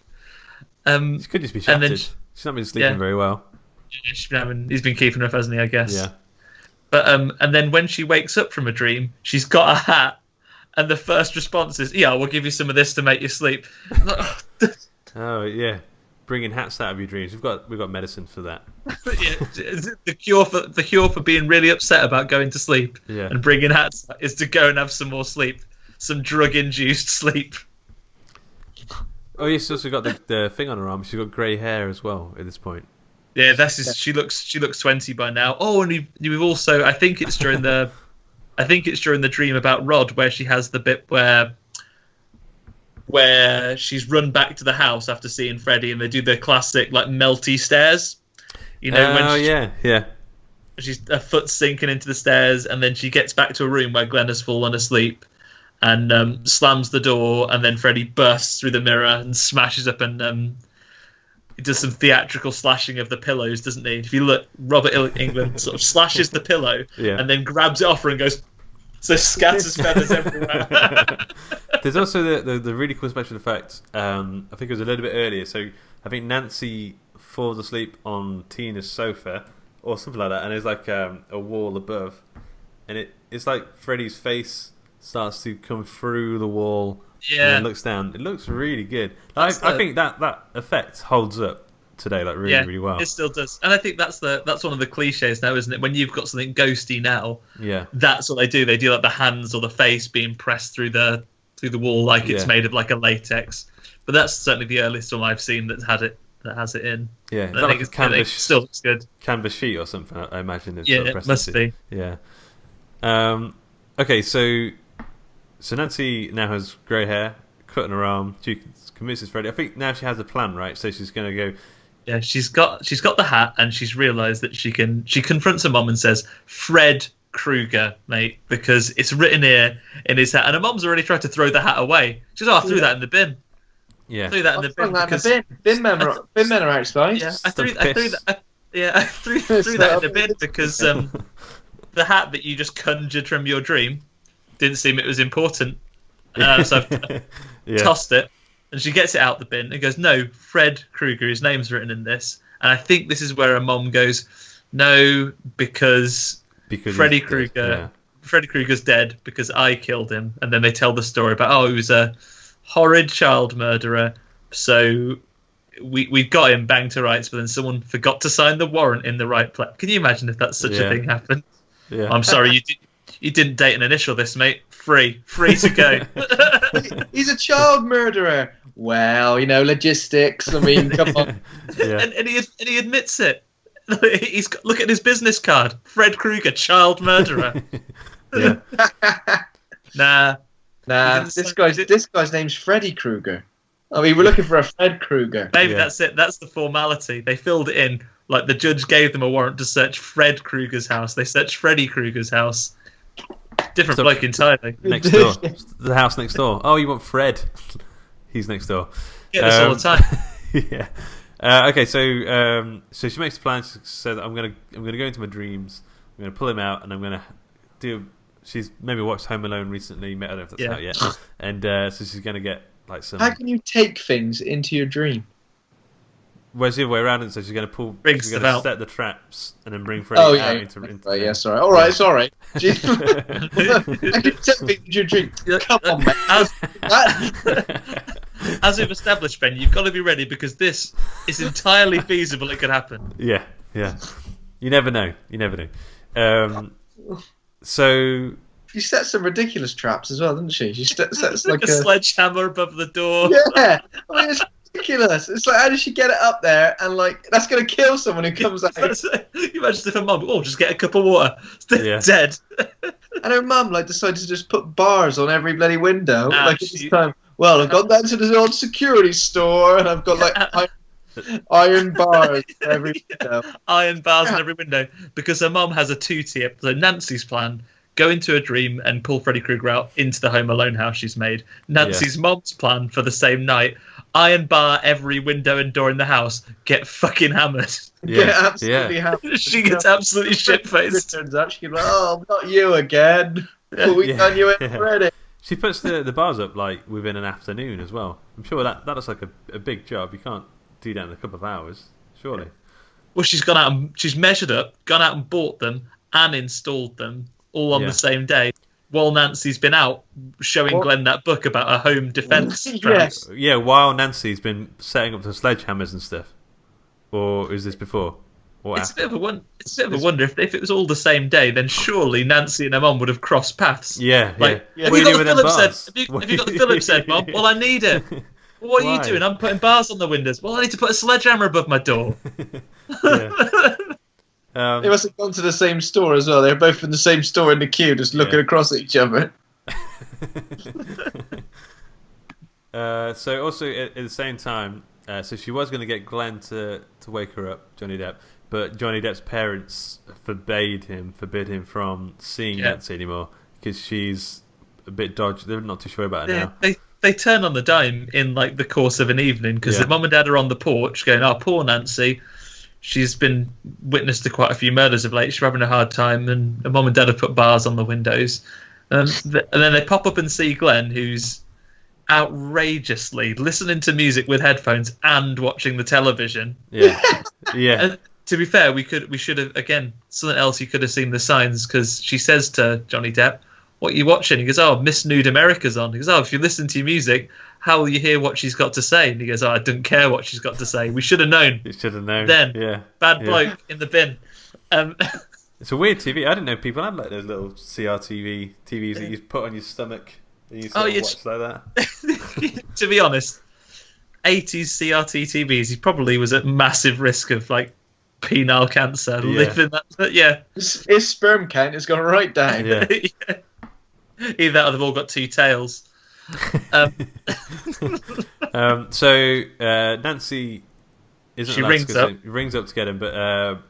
She could just be shattered. She's not been sleeping very well. Yeah, he's been keeping her up, hasn't he, I guess? Yeah. But and then when she wakes up from a dream, she's got a hat. And the first response is, "Yeah, we'll give you some of this to make you sleep." Oh yeah, bringing hats out of your dreams. We've got medicine for that. Yeah, the cure for being really upset about going to sleep and bringing hats out is to go and have some more sleep, some drug-induced sleep. Oh, yeah, she's also got the thing on her arm. She's got grey hair as well at this point. Yeah, she looks 20 by now. Oh, and you've also, I think it's during the dream about Rod where she has the bit where she's run back to the house after seeing Freddy, and they do the classic like melty stairs. She's her foot sinking into the stairs, and then she gets back to a room where Glenn has fallen asleep, and slams the door, and then Freddy bursts through the mirror and smashes up, and he does some theatrical slashing of the pillows, doesn't he? If you look, Robert Englund sort of slashes the pillow and then grabs it off her and goes, so scatters feathers everywhere. There's also the really cool special effect. I think it was a little bit earlier. So I think Nancy falls asleep on Tina's sofa or something like that, and there's like a wall above, and it's like Freddy's face starts to come through the wall. Yeah, and looks down. It looks really good. I think that effect holds up today, like really well. It still does, and I think that's one of the cliches now, isn't it? When you've got something ghosty now, that's what they do. They do like the hands or the face being pressed through the wall, like it's made of like a latex. But that's certainly the earliest one I've seen that has it in. Yeah, I think it still looks good. Canvas sheet or something. I imagine it's it must be. Yeah. Okay, so Nancy now has grey hair, cut in her arm. She convinces Freddy. I think now she has a plan, right? So she's going to go. Yeah, she's got the hat, and she's realised that she confronts her mum and says, "Fred Krueger, mate," because it's written here in his hat. And her mum's already tried to throw the hat away. She goes, "Oh, I threw that in the bin." Yeah, I threw that in the bin because bin men are outside. Yeah, I threw that in the bin because the hat that you just conjured from your dream didn't seem it was important. So I've tossed it, and she gets it out the bin and goes, "No, Fred Krueger, his name's written in this." And I think this is where her mom goes, "No, because Freddy Krueger, Freddy Krueger's dead because I killed him." And then they tell the story about, he was a horrid child murderer. So we got him banged to rights, but then someone forgot to sign the warrant in the right place. Can you imagine if that's such a thing happened? Yeah. I'm sorry, you didn't date and initial this, mate. Free to go. He's a child murderer. Well, logistics. I mean, come on. Yeah. And he admits it. Look at his business card. Fred Krueger, child murderer. Yeah. Nah. This guy's name's Freddy Krueger. I mean, we're looking for a Fred Krueger. Maybe that's it. That's the formality. They filled it in. Like the judge gave them a warrant to search Fred Krueger's house. They searched Freddy Krueger's house. Different bloke entirely. Next door. The house next door. Oh, you want Fred? He's next door. Get this all the time. Yeah. Okay, so she makes a plan. She said, I'm gonna go into my dreams. I'm gonna pull him out, and I'm gonna do. She's maybe watched Home Alone recently. I don't know if that's out yet. And so she's gonna get like some. How can you take things into your dream? Where's the other way around? And so she's gonna pull. Brings she's them gonna out. set the traps and then bring Freddy out into. Yeah, sorry. All right, sorry. I can take things into your dream. Come on, man. As we've established, Ben, you've got to be ready because this is entirely feasible. It could happen. Yeah. You never know. So she sets some ridiculous traps as well, doesn't she? She sets like a sledgehammer above the door. Yeah, I mean it's ridiculous. It's like, how does she get it up there? And like that's gonna kill someone who comes out. You imagine if her mum, just get a cup of water, dead. And her mum decided to just put bars on every bloody window. This time. Well, I've gone down to the old security store and I've got iron bars for every window. Iron bars in every window because her mum has a two-tier. So Nancy's plan: go into a dream and pull Freddy Krueger out into the Home Alone house she's made. Nancy's mum's plan for the same night: iron bar every window and door in the house. Get fucking hammered. Yeah, absolutely hammered. She gets absolutely shit-faced. Turns out she's like, "Oh, not you again. Well, we've done you in already." She puts the bars up like within an afternoon as well. I'm sure that looks like a big job. You can't do that in a couple of hours, surely. Well, she's gone out and she's measured up, gone out and bought them, and installed them all on the same day. While Nancy's been out showing Glenn that book about a home defence. Yes. Yeah, while Nancy's been setting up the sledgehammers and stuff. Or is this before? It's a bit of a wonder. If it was all the same day, then surely Nancy and her mum would have crossed paths. Yeah. Have you got the Phillips head? Have you got the Phillips head, Mum? Well, I need it. Well, what are you doing? I'm putting bars on the windows. Well, I need to put a sledgehammer above my door. They must have gone to the same store as well. They're both in the same store in the queue, just looking across at each other. So also at the same time, so she was going to get Glenn to wake her up, Johnny Depp, but Johnny Depp's parents forbid him from seeing Nancy anymore because she's a bit dodgy. They're not too sure about her now. They turn on the dime in like the course of an evening because the mum and dad are on the porch going, "Oh, poor Nancy. She's been witness to quite a few murders of late. She's having a hard time." And her mum and dad have put bars on the windows. And then they pop up and see Glenn, who's outrageously listening to music with headphones and watching the television. Yeah. And to be fair, we should have, again, something else you could have seen the signs, because she says to Johnny Depp, "What are you watching?" He goes, "Oh, Miss Nude America's on." He goes, "Oh, if you listen to your music, how will you hear what she's got to say?" And he goes, "Oh, I don't care what she's got to say. We should have known." You should have known. Then, bad bloke in the bin. It's a weird TV. I didn't know people had like those little CRTV TVs that you put on your stomach and you sort of watch like that. To be honest, 80s CRT TVs, he probably was at massive risk of like penile cancer. Living that, but his sperm count has gone right down. Yeah. Either that or they've all got two tails. So Nancy isn't. She rings up. Rings up to get him, but her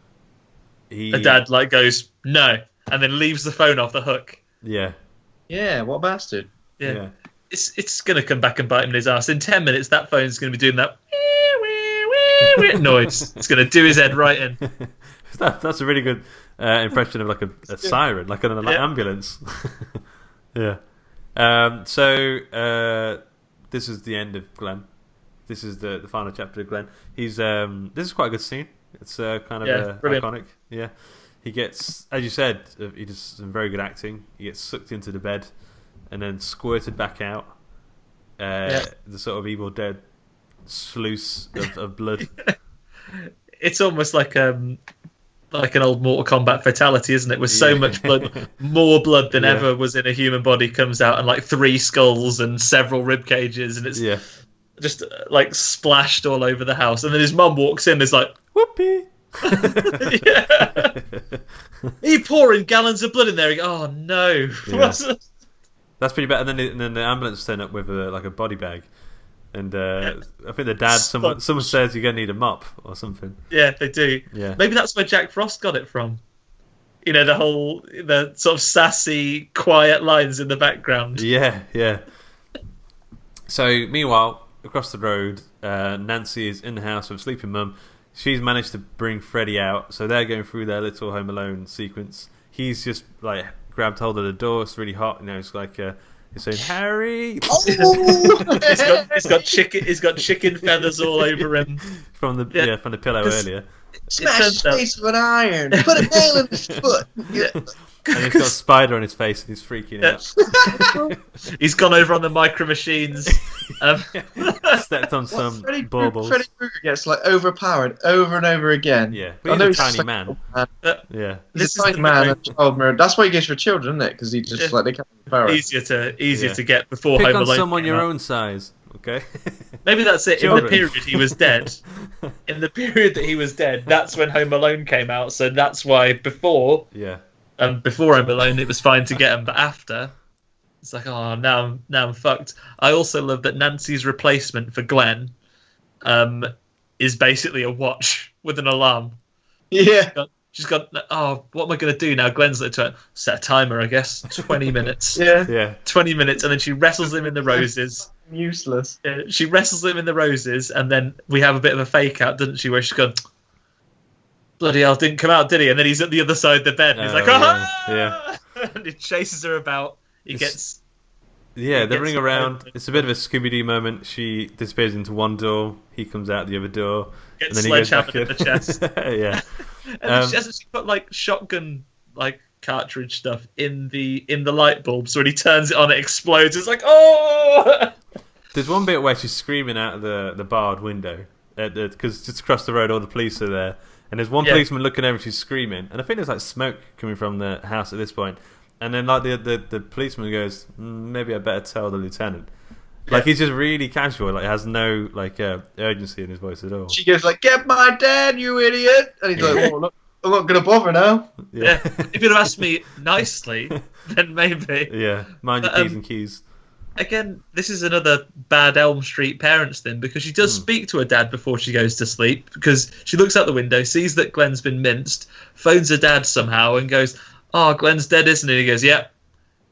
dad goes no, and then leaves the phone off the hook. Yeah. Yeah, what a bastard. Yeah. It's gonna come back and bite him in his ass. In 10 minutes, that phone's gonna be doing that noise. It's gonna do his head right in. That's a really good impression of like a siren, like an ambulance. Yeah. So this is the end of Glenn. This is the final chapter of Glenn. He's this is quite a good scene. It's kind of iconic. Yeah. He gets, as you said, he does some very good acting. He gets sucked into the bed and then squirted back out. the sort of Evil Dead sluice of blood. It's almost like an old Mortal Kombat fatality, isn't it? With so much blood, more blood than ever was in a human body comes out, and like 3 skulls and several rib cages, and it's just like splashed all over the house. And then his mum walks in, and is like, "Whoopee!" He pouring gallons of blood in there. Oh no! That's pretty bad. And then the ambulance turn up with a body bag. And I think the dad, someone says you're going to need a mop or something. Yeah, they do. Yeah. Maybe that's where Jack Frost got it from. You know, the sort of sassy, quiet lines in the background. Yeah. So, meanwhile, across the road, Nancy is in the house with sleeping mum. She's managed to bring Freddy out, so they're going through their little Home Alone sequence. He's just like grabbed hold of the door. It's really hot. You know, it's like he's saying, "Harry!" Oh! He's got chicken feathers all over him from the pillow earlier. Smash his face with an iron. Put a nail in his foot. And he's got a spider on his face, and he's freaking out. He's gone over on the micro machines. Stepped on some baubles. Freddy Krueger gets like overpowered over and over again. Yeah, but he's a tiny man. Yeah, he's a tiny man. That's why he goes for children, isn't it? Because he just they can't power. Easier to get before Pick Home on Alone. Someone your own size. Okay. Maybe that's it. Children. In the period he was dead. In the period that he was dead, that's when Home Alone came out. So that's why before. Yeah. Before Home Alone, it was fine to get him, but after, it's like, oh, now I'm fucked. I also love that Nancy's replacement for Glenn is basically a watch with an alarm. Yeah. She's got, oh, what am I going to do now? Glenn's like, set a timer, I guess. 20 minutes. Yeah. 20 minutes, and then she wrestles him in the roses. Useless. She wrestles him in the roses, and then we have a bit of a fake out, doesn't she, where she's gone, bloody hell, didn't come out, did he? And then he's at the other side of the bed, and he's like, yeah. And he chases her about. They're running around. It's a bit of a Scooby-Doo moment. She disappears into one door, he comes out the other door. Gets and then he goes back sledgehammered in the chest. Yeah. And she put like shotgun cartridge stuff in the light bulb, so when he turns it on, it explodes. It's like, oh! There's one bit where she's screaming out of the barred window, because just across the road all the police are there. And there's one policeman looking over and she's screaming. And I think there's like smoke coming from the house at this point. And then like the policeman goes, maybe I better tell the lieutenant. Like he's just really casual, like has no urgency in his voice at all. She goes like, "Get my dad, you idiot!" And he's like, "Oh, I'm not gonna bother now." Yeah. If you'd have asked me nicely, then maybe. Yeah, mind your P's and Q's. Again, this is another bad Elm Street parents thing, because she does speak to her dad before she goes to sleep, because she looks out the window, sees that Glenn's been minced, phones her dad somehow and goes, "Oh, Glenn's dead, isn't he?" And he goes, "Yep,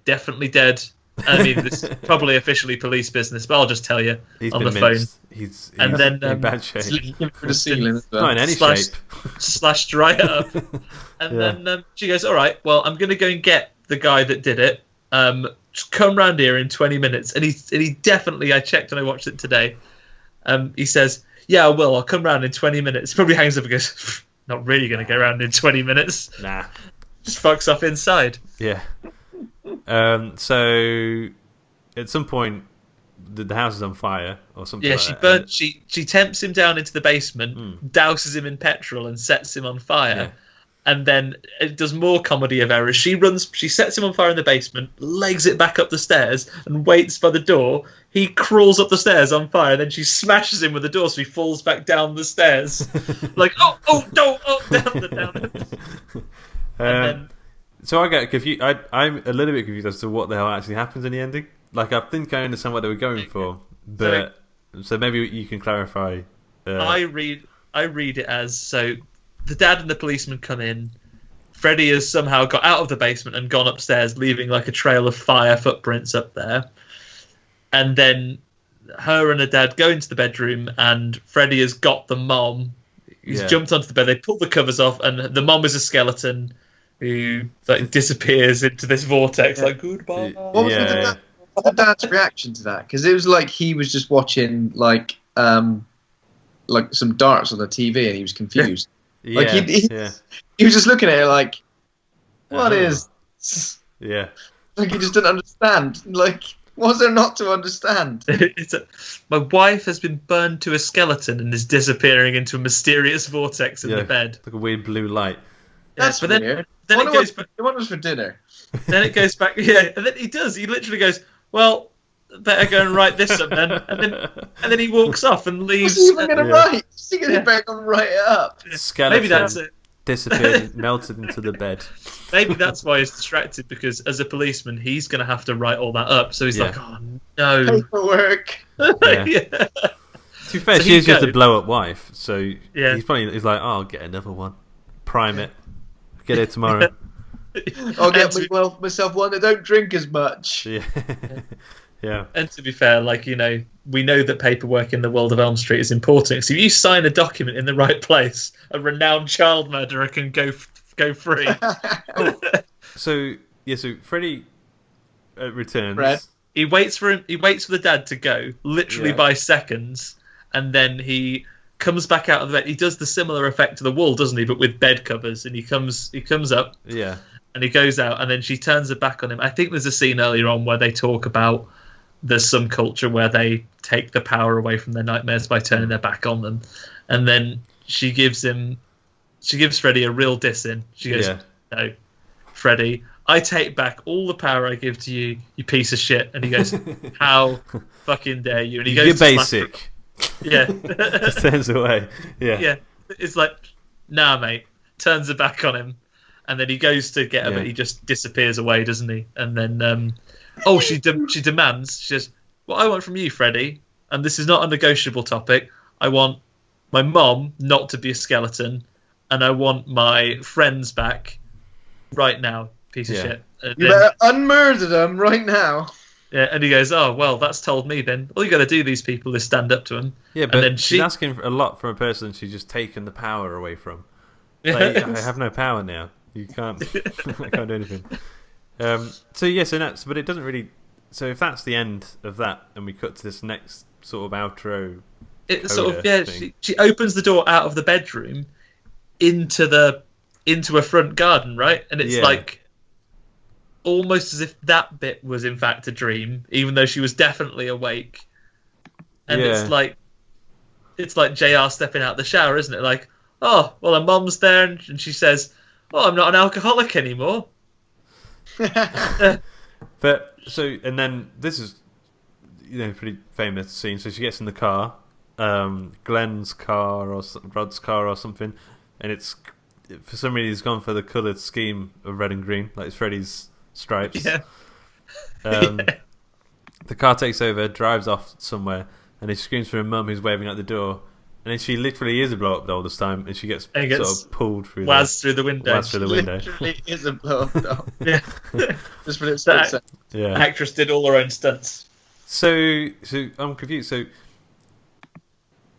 definitely dead." I mean, this is probably officially police business, but I'll just tell you on the phone. He's and then in bad shape. For the ceiling as well. Not in any shape. Slashed right up. And then she goes, "All right, well, I'm going to go and get the guy that did it. Just come round here in 20 minutes." And he definitely, I checked and I watched it today. He says, "Yeah, I will. I'll come round in 20 minutes." Probably hangs up and goes, "Not really going to go round in 20 minutes." Nah. Just fucks off inside. Yeah. So at some point the house is on fire or something. Yeah, she tempts him down into the basement, douses him in petrol and sets him on fire. Yeah. And then it does more comedy of errors. She sets him on fire in the basement, legs it back up the stairs, and waits by the door. He crawls up the stairs on fire, then she smashes him with the door so he falls back down the stairs. Like, down. And then, so I get confused. I'm a little bit confused as to what the hell actually happens in the ending. Like, I think I understand what they were going for, but so maybe you can clarify. I read it as, so the dad and the policeman come in. Freddy has somehow got out of the basement and gone upstairs, leaving like a trail of fire footprints up there. And then her and her dad go into the bedroom, and Freddy has got the mom. He's jumped onto the bed. They pull the covers off, and the mom is a skeleton who disappears into this vortex. Like, goodbye. What was the dad's reaction to that? Because it was like he was just watching like some darts on the TV, and he was confused. Yeah. Like he was just looking at it like, what is? Yeah. Like he just didn't understand. Like, What's there not to understand? My wife has been burned to a skeleton and is disappearing into a mysterious vortex in the bed. Like a weird blue light. That's weird. Then it goes. What was for dinner? Then it goes back. Yeah, and then he does. He literally goes, "Well, better go and write this up then." And then he walks off and leaves. What's he even going to write? Is he going to better go and write it up? Skeleton. Maybe that's it. Disappeared, melted into the bed. Maybe that's why he's distracted, because as a policeman, he's going to have to write all that up. So he's like, "Oh no, paperwork." Yeah. To be fair, So she is just a goes- blow-up wife, so Yeah. he's like, "Oh, I'll get another one, prime it, get it tomorrow." I'll get myself one that don't drink as much. Yeah, yeah. And to be fair, like, you know, we know that paperwork in the world of Elm Street is important. So if you sign a document in the right place, a renowned child murderer can go free. So Freddy returns. Fred. He waits for the dad to go, literally by seconds, and then he comes back out of the bed. He does the similar effect to the wall, doesn't he? But with bed covers, and he comes up. Yeah. And he goes out, and then she turns her back on him. I think there's a scene earlier on where they talk about there's some culture where they take the power away from their nightmares by turning their back on them. And then she gives Freddy a real diss in. She goes, "No, Freddy, I take back all the power I give to you, you piece of shit." And he goes, "How fucking dare you?" And he goes, "You're to basic." Yeah. Just turns away. Yeah. Yeah. It's like, "Nah, mate." Turns her back on him. And then he goes to get her, but he just disappears away, doesn't he? And then, she demands, she says, "What I want from you, Freddy, and this is not a negotiable topic, I want my mom not to be a skeleton, and I want my friends back right now, piece of shit." And you better unmurder them right now. Yeah, and he goes, "Oh, well, that's told me then. All you got to do, these people, is stand up to him." Yeah, but and then she's asking for a lot from a person she's just taken the power away from. Like, I have no power now. You can't. I can't do anything. So but it doesn't really. So if that's the end of that, and we cut to this next sort of outro. It sort of she opens the door out of the bedroom into a front garden, right? And it's like almost as if that bit was in fact a dream, even though she was definitely awake. And it's like JR stepping out of the shower, isn't it? Like, "Oh, well, her mom's there," and she says, "Oh, I'm not an alcoholic anymore." But and then this is, pretty famous scene. So she gets in the car, Glenn's car or Rod's car or something, and it's for some reason he's gone for the coloured scheme of red and green, like it's Freddy's stripes. Yeah. The car takes over, drives off somewhere, and he screams for her mum, who's waving out the door. And then she literally is a blow up doll this time, and she gets sort of pulled through through the window. Waz through the window. Literally is a blow up doll. Yeah. Just for its Actress did all her own stunts. So I'm confused. So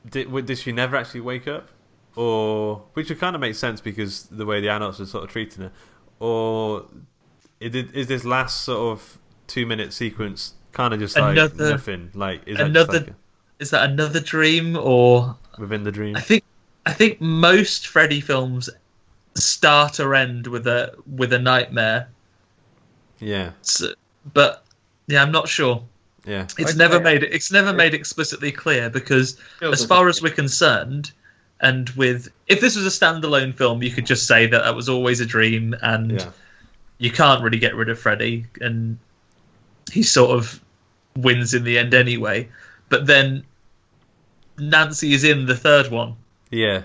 did she never actually wake up, or which would kind of make sense because the way the adults are sort of treating her, or is this last sort of 2-minute sequence kind of just like nothing? Like is that another dream or within the dream? I think most Freddy films start or end with a nightmare. Yeah. But I'm not sure. Yeah. It's never made explicitly clear, because as far as we're concerned, and if this was a standalone film, you could just say that was always a dream, and you can't really get rid of Freddy, and he sort of wins in the end anyway. But then Nancy is in the third one. Yeah.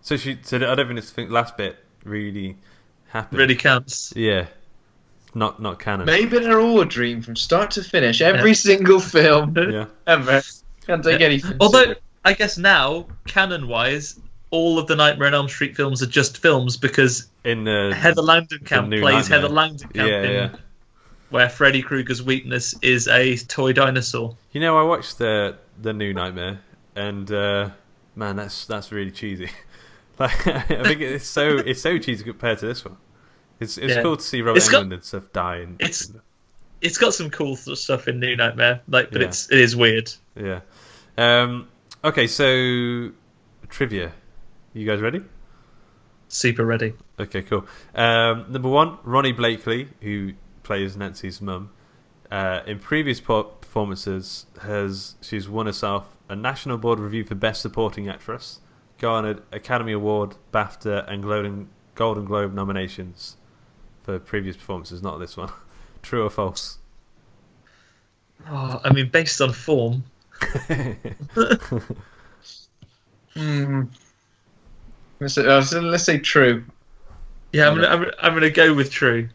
So I don't think this last bit really happened. Really counts. Yeah. Not canon. Maybe they're all a dream from start to finish. Every single film ever. Can't take anything. Although I guess now, canon-wise, all of the Nightmare on Elm Street films are just films, because Heather Langenkamp plays Heather Langenkamp where Freddy Krueger's weakness is a toy dinosaur. I watched the new Nightmare, and man, that's really cheesy. Like, I think it's so cheesy compared to this one. It's cool to see Robert Englund and stuff die. It's got some cool stuff in New Nightmare, but it is weird. Yeah. Okay, so trivia. You guys ready? Super ready. Okay, cool. Number one, Ronee Blakley, who plays Nancy's mum. in previous performances, she's won herself a National Board Review for Best Supporting Actress, garnered Academy Award, BAFTA, and Golden Globe nominations for previous performances, not this one. True or false? Oh, I mean, based on form. Let's say true. Yeah, I'm gonna go with true.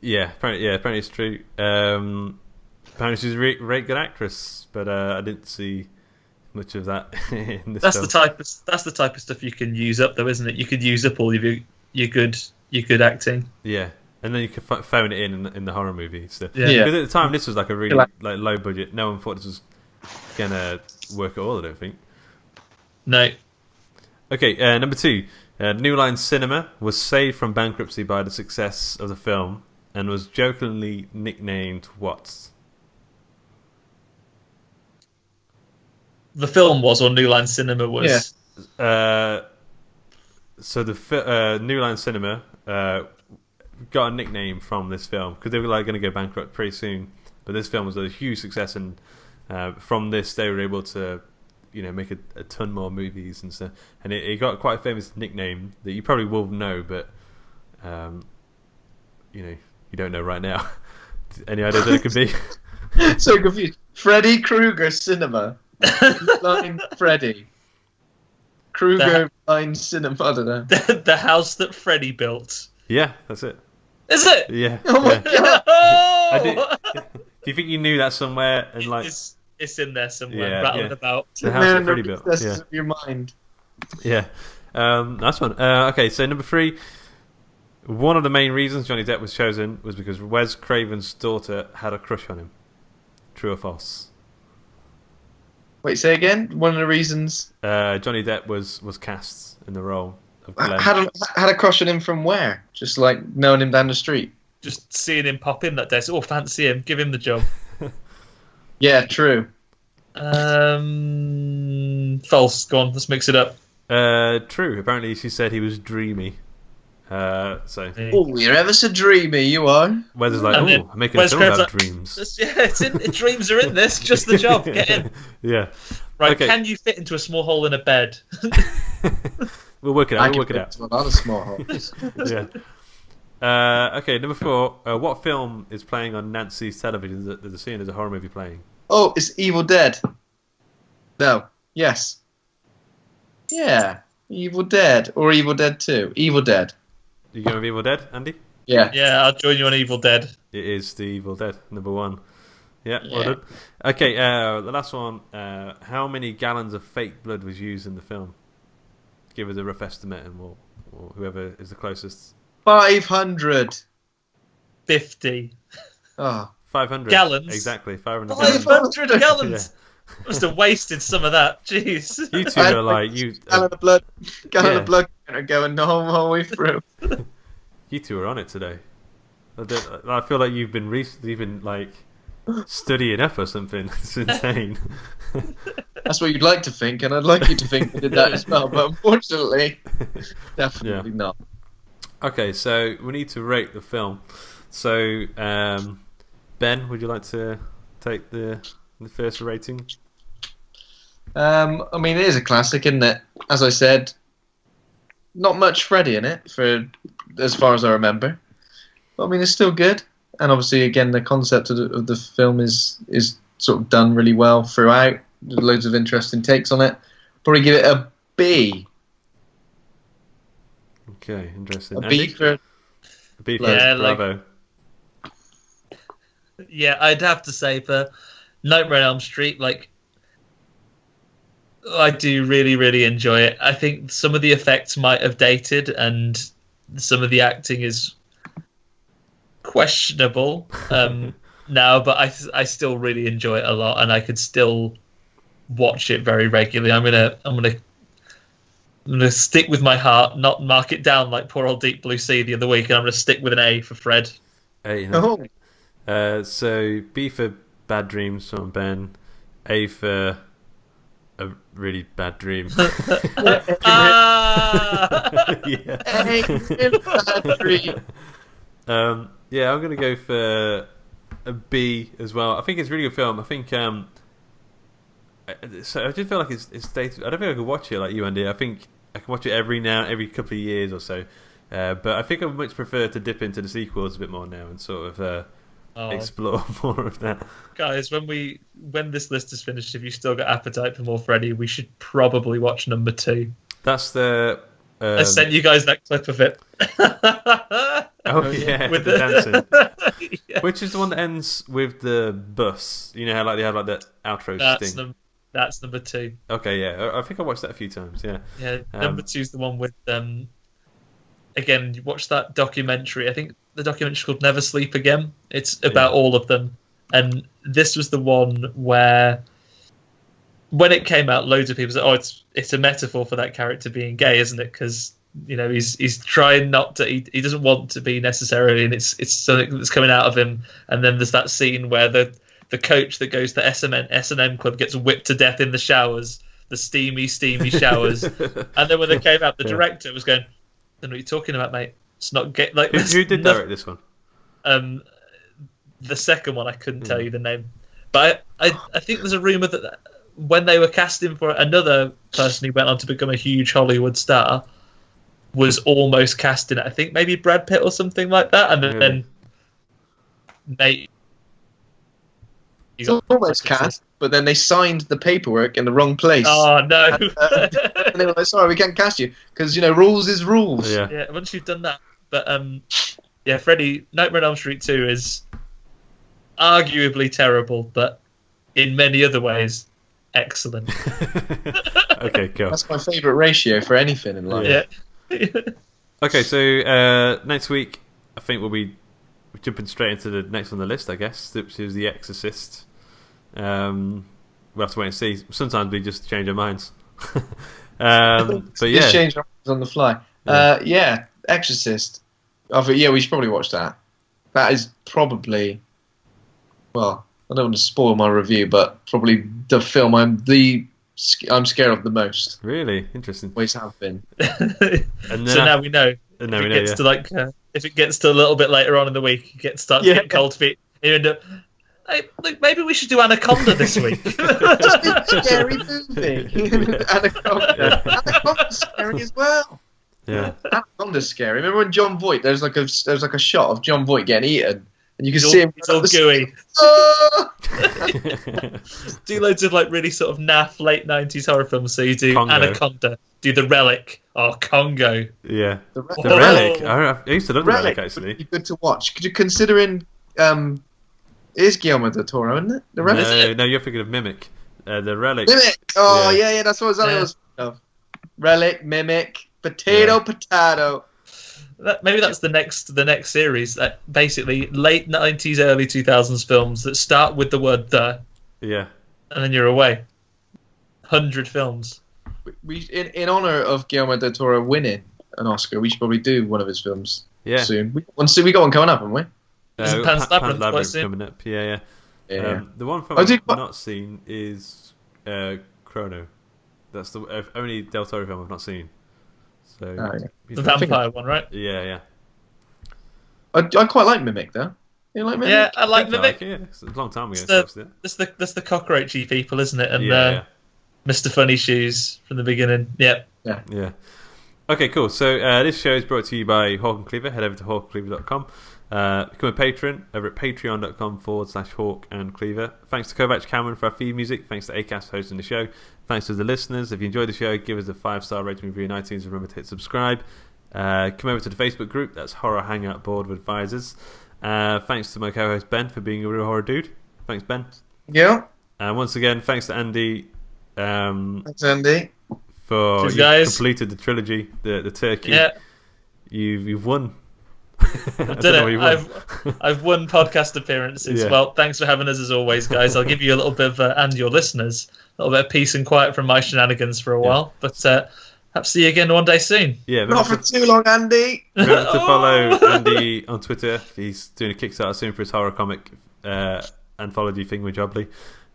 Yeah, apparently it's true. Apparently she's a very good actress, but I didn't see much of that in this film. That's the type of stuff you can use up, though, isn't it? You could use up all of your good acting. Yeah, and then you could phone it in the horror movie. So. Yeah. Because at the time, this was like a really like low budget. No one thought this was gonna work at all. I don't think. No. Okay, number 2. New Line Cinema was saved from bankruptcy by the success of the film and was jokingly nicknamed what? The film was, or New Line Cinema was? Yeah. So the New Line Cinema got a nickname from this film because they were like going to go bankrupt pretty soon. But this film was a huge success, and from this they were able to, make a ton more movies and stuff. And it got quite a famous nickname that you probably will know, but you don't know right now. Any idea what it could be? So confused. Freddy Krueger Cinema. Line Freddy. Krueger Line Cinema. I don't know. The house that Freddy built. Yeah, that's it. Is it? Yeah. Oh my God. Do you think you knew that somewhere? And like, it's in there somewhere, rattling about. The house that Freddy built. Yeah. Of your mind. Yeah. That's one. Okay, so number 3. One of the main reasons Johnny Depp was chosen was because Wes Craven's daughter had a crush on him. True or false? Wait, say again? One of the reasons... Johnny Depp was cast in the role of Glenn. Had a crush on him from where? Just like knowing him down the street? Just seeing him pop in that day. So, fancy him. Give him the job. Yeah, true. False. Go on, let's mix it up. True. Apparently she said he was dreamy. Oh, you're ever so dreamy, you are. Wes is like, I'm making a film about dreams. Yeah, dreams are in this. Just the job. Get in. Yeah. Right. Okay. Can you fit into a small hole in a bed? We'll work it out. We'll work it out. A lot of small holes. Yeah. Okay. Number 4. What film is playing on Nancy's television? There's a scene. There's a horror movie playing. Oh, it's Evil Dead. No. Yes. Yeah. Evil Dead or Evil Dead 2. Evil Dead. You going with Evil Dead, Andy? Yeah. Yeah, I'll join you on Evil Dead. It is the Evil Dead, number 1. Yeah, well done. Okay, the last one. How many gallons of fake blood was used in the film? Give us a rough estimate, and we'll whoever is the closest. 500. 50. Oh. 500 gallons. Exactly, 500 gallons. 500 gallons. Yeah. Must have wasted some of that. Jeez. You two are like gallon of blood going the whole way through. You two are on it today. I feel like you've been like studying up or something. It's insane. That's what you'd like to think, and I'd like you to think we did that as well, but unfortunately, definitely not. Okay, so we need to rate the film. So, Ben, would you like to take the first rating? I mean, it is a classic, isn't it? As I said, not much Freddy in it, for as far as I remember. But I mean, it's still good. And obviously, again, the concept of the film is sort of done really well throughout. There's loads of interesting takes on it. Probably give it a B. Okay, interesting. A B for Bravo. Yeah, I'd have to say for Nightmare on Elm Street, I do really, really enjoy it. I think some of the effects might have dated, and some of the acting is questionable now, but I still really enjoy it a lot, and I could still watch it very regularly. I'm gonna stick with my heart, not mark it down like poor old Deep Blue Sea the other week, and I'm gonna stick with an A for Fred. So B for Bad Dreams from Ben, A for a really bad dream. Yeah. Yeah, I'm gonna go for a B as well. I think it's a really good film. I think so I just feel like it's dated. I don't think I could watch it like you, Andy. I think I can watch it every couple of years or so. But I think I would much prefer to dip into the sequels a bit more now and sort of explore more of that. Guys, when this list is finished, if you still got appetite for more Freddy, we should probably watch number 2. That's the. I sent you guys that clip of it. Oh yeah, with the dancing. Yeah. Which is the one that ends with the bus. You know how like they have like that outro sting. That's number 2. Okay, yeah, I think I watched that a few times. Yeah. Yeah, number 2 is the one with again, you watch that documentary. I think the documentary's called Never Sleep Again. It's about all of them, and this was the one where, when it came out, loads of people said, "Oh, it's a metaphor for that character being gay, isn't it?" Because he's trying not to. He doesn't want to be necessarily, and it's something that's coming out of him. And then there's that scene where the coach that goes to S&M club gets whipped to death in the showers, the steamy showers. And then when they came out, the director was going, "I don't know what you're talking about, mate. It's not gay." Like, who did direct this one? The second one, I couldn't tell you the name, but I think there's a rumor that when they were casting for another person who went on to become a huge Hollywood star, was almost casting it. I think maybe Brad Pitt or something like that, and then Nate. It's almost cast, but then they signed the paperwork in the wrong place. Oh no! And they were like, "Sorry, we can't cast you because rules is rules." Yeah. Once you've done that, but Freddy Nightmare on Elm Street 2 is arguably terrible, but in many other ways, excellent. Okay, cool. That's my favourite ratio for anything in life. Yeah. Okay, so next week I think we'll be jumping straight into the next on the list, I guess, which is The Exorcist. We'll have to wait and see. Sometimes we just change our minds. But yeah, just change our minds on the fly. Exorcist. We should probably watch that. That is probably, well, I don't want to spoil my review, but probably the film I'm scared of the most. Really interesting. Always have been. And so now we know. If it gets to a little bit later on in the week, it starts to get cold feet. You end up, hey, look, maybe we should do Anaconda this week. Scary movie. Anaconda's scary as well. Yeah, Anaconda's scary. Remember when John Voight? There's like a shot of John Voight getting eaten, and you can see him. It's all gooey. Do loads of like really sort of naff late 90s horror films. So you do Congo. Anaconda, do The Relic, or Congo. Yeah, The Relic. I used to love The Relic actually. It'd be good to watch. Could you considering is Guillermo del Toro, isn't it? The Relic. No, you're thinking of Mimic. The Relic. Mimic. Oh yeah, that's what I was thinking of. Relic, Mimic, potato. Maybe that's the next series. Basically, late 90s, early 2000s films that start with the word "the." Yeah. And then you're away. 100 films. We in honor of Guillermo del Toro winning an Oscar, we should probably do one of his films soon. We got one coming up, haven't we? Pan's Labyrinth coming up. Yeah. The one film I've not seen is Chrono. That's the only Del Toro film I've not seen. So the vampire one, right? Yeah. I quite like Mimic though. You like Mimic? Yeah, I like Mimic. It's a long time ago. That's the cockroachy people, isn't it? And Mr. Funny Shoes from the beginning. Yeah. Okay, cool. So this show is brought to you by Hawk and Cleaver. Head over to hawkcleaver.com. Become a patron over at patreon.com/Hawk and Cleaver. Thanks to Kovac Cameron for our theme music. Thanks to Acast for hosting the show. Thanks to the listeners. If you enjoyed the show, give us a 5-star rating review on iTunes. Remember to hit subscribe. Come over to the Facebook group. That's Horror Hangout Board of Advisors. Thanks to my co-host Ben for being a real horror dude. Thanks, Ben. Yeah. And once again, thanks to Andy. Thanks, Andy. For you completed the trilogy, the turkey. Yeah. You've won. I've won podcast appearances. Yeah. Well, thanks for having us as always, guys. I'll give you a little bit of, and your listeners, a little bit of peace and quiet from my shenanigans for a while. But hope to see you again one day soon. Yeah, not for too long, Andy. Remember to follow Andy on Twitter. He's doing a Kickstarter soon for his horror comic anthology thingamajobly.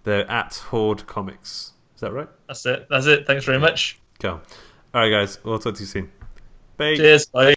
They're at Horde Comics. Is that right? That's it. Thanks very much. Cool. All right, guys. We'll talk to you soon. Bye. Cheers. Bye.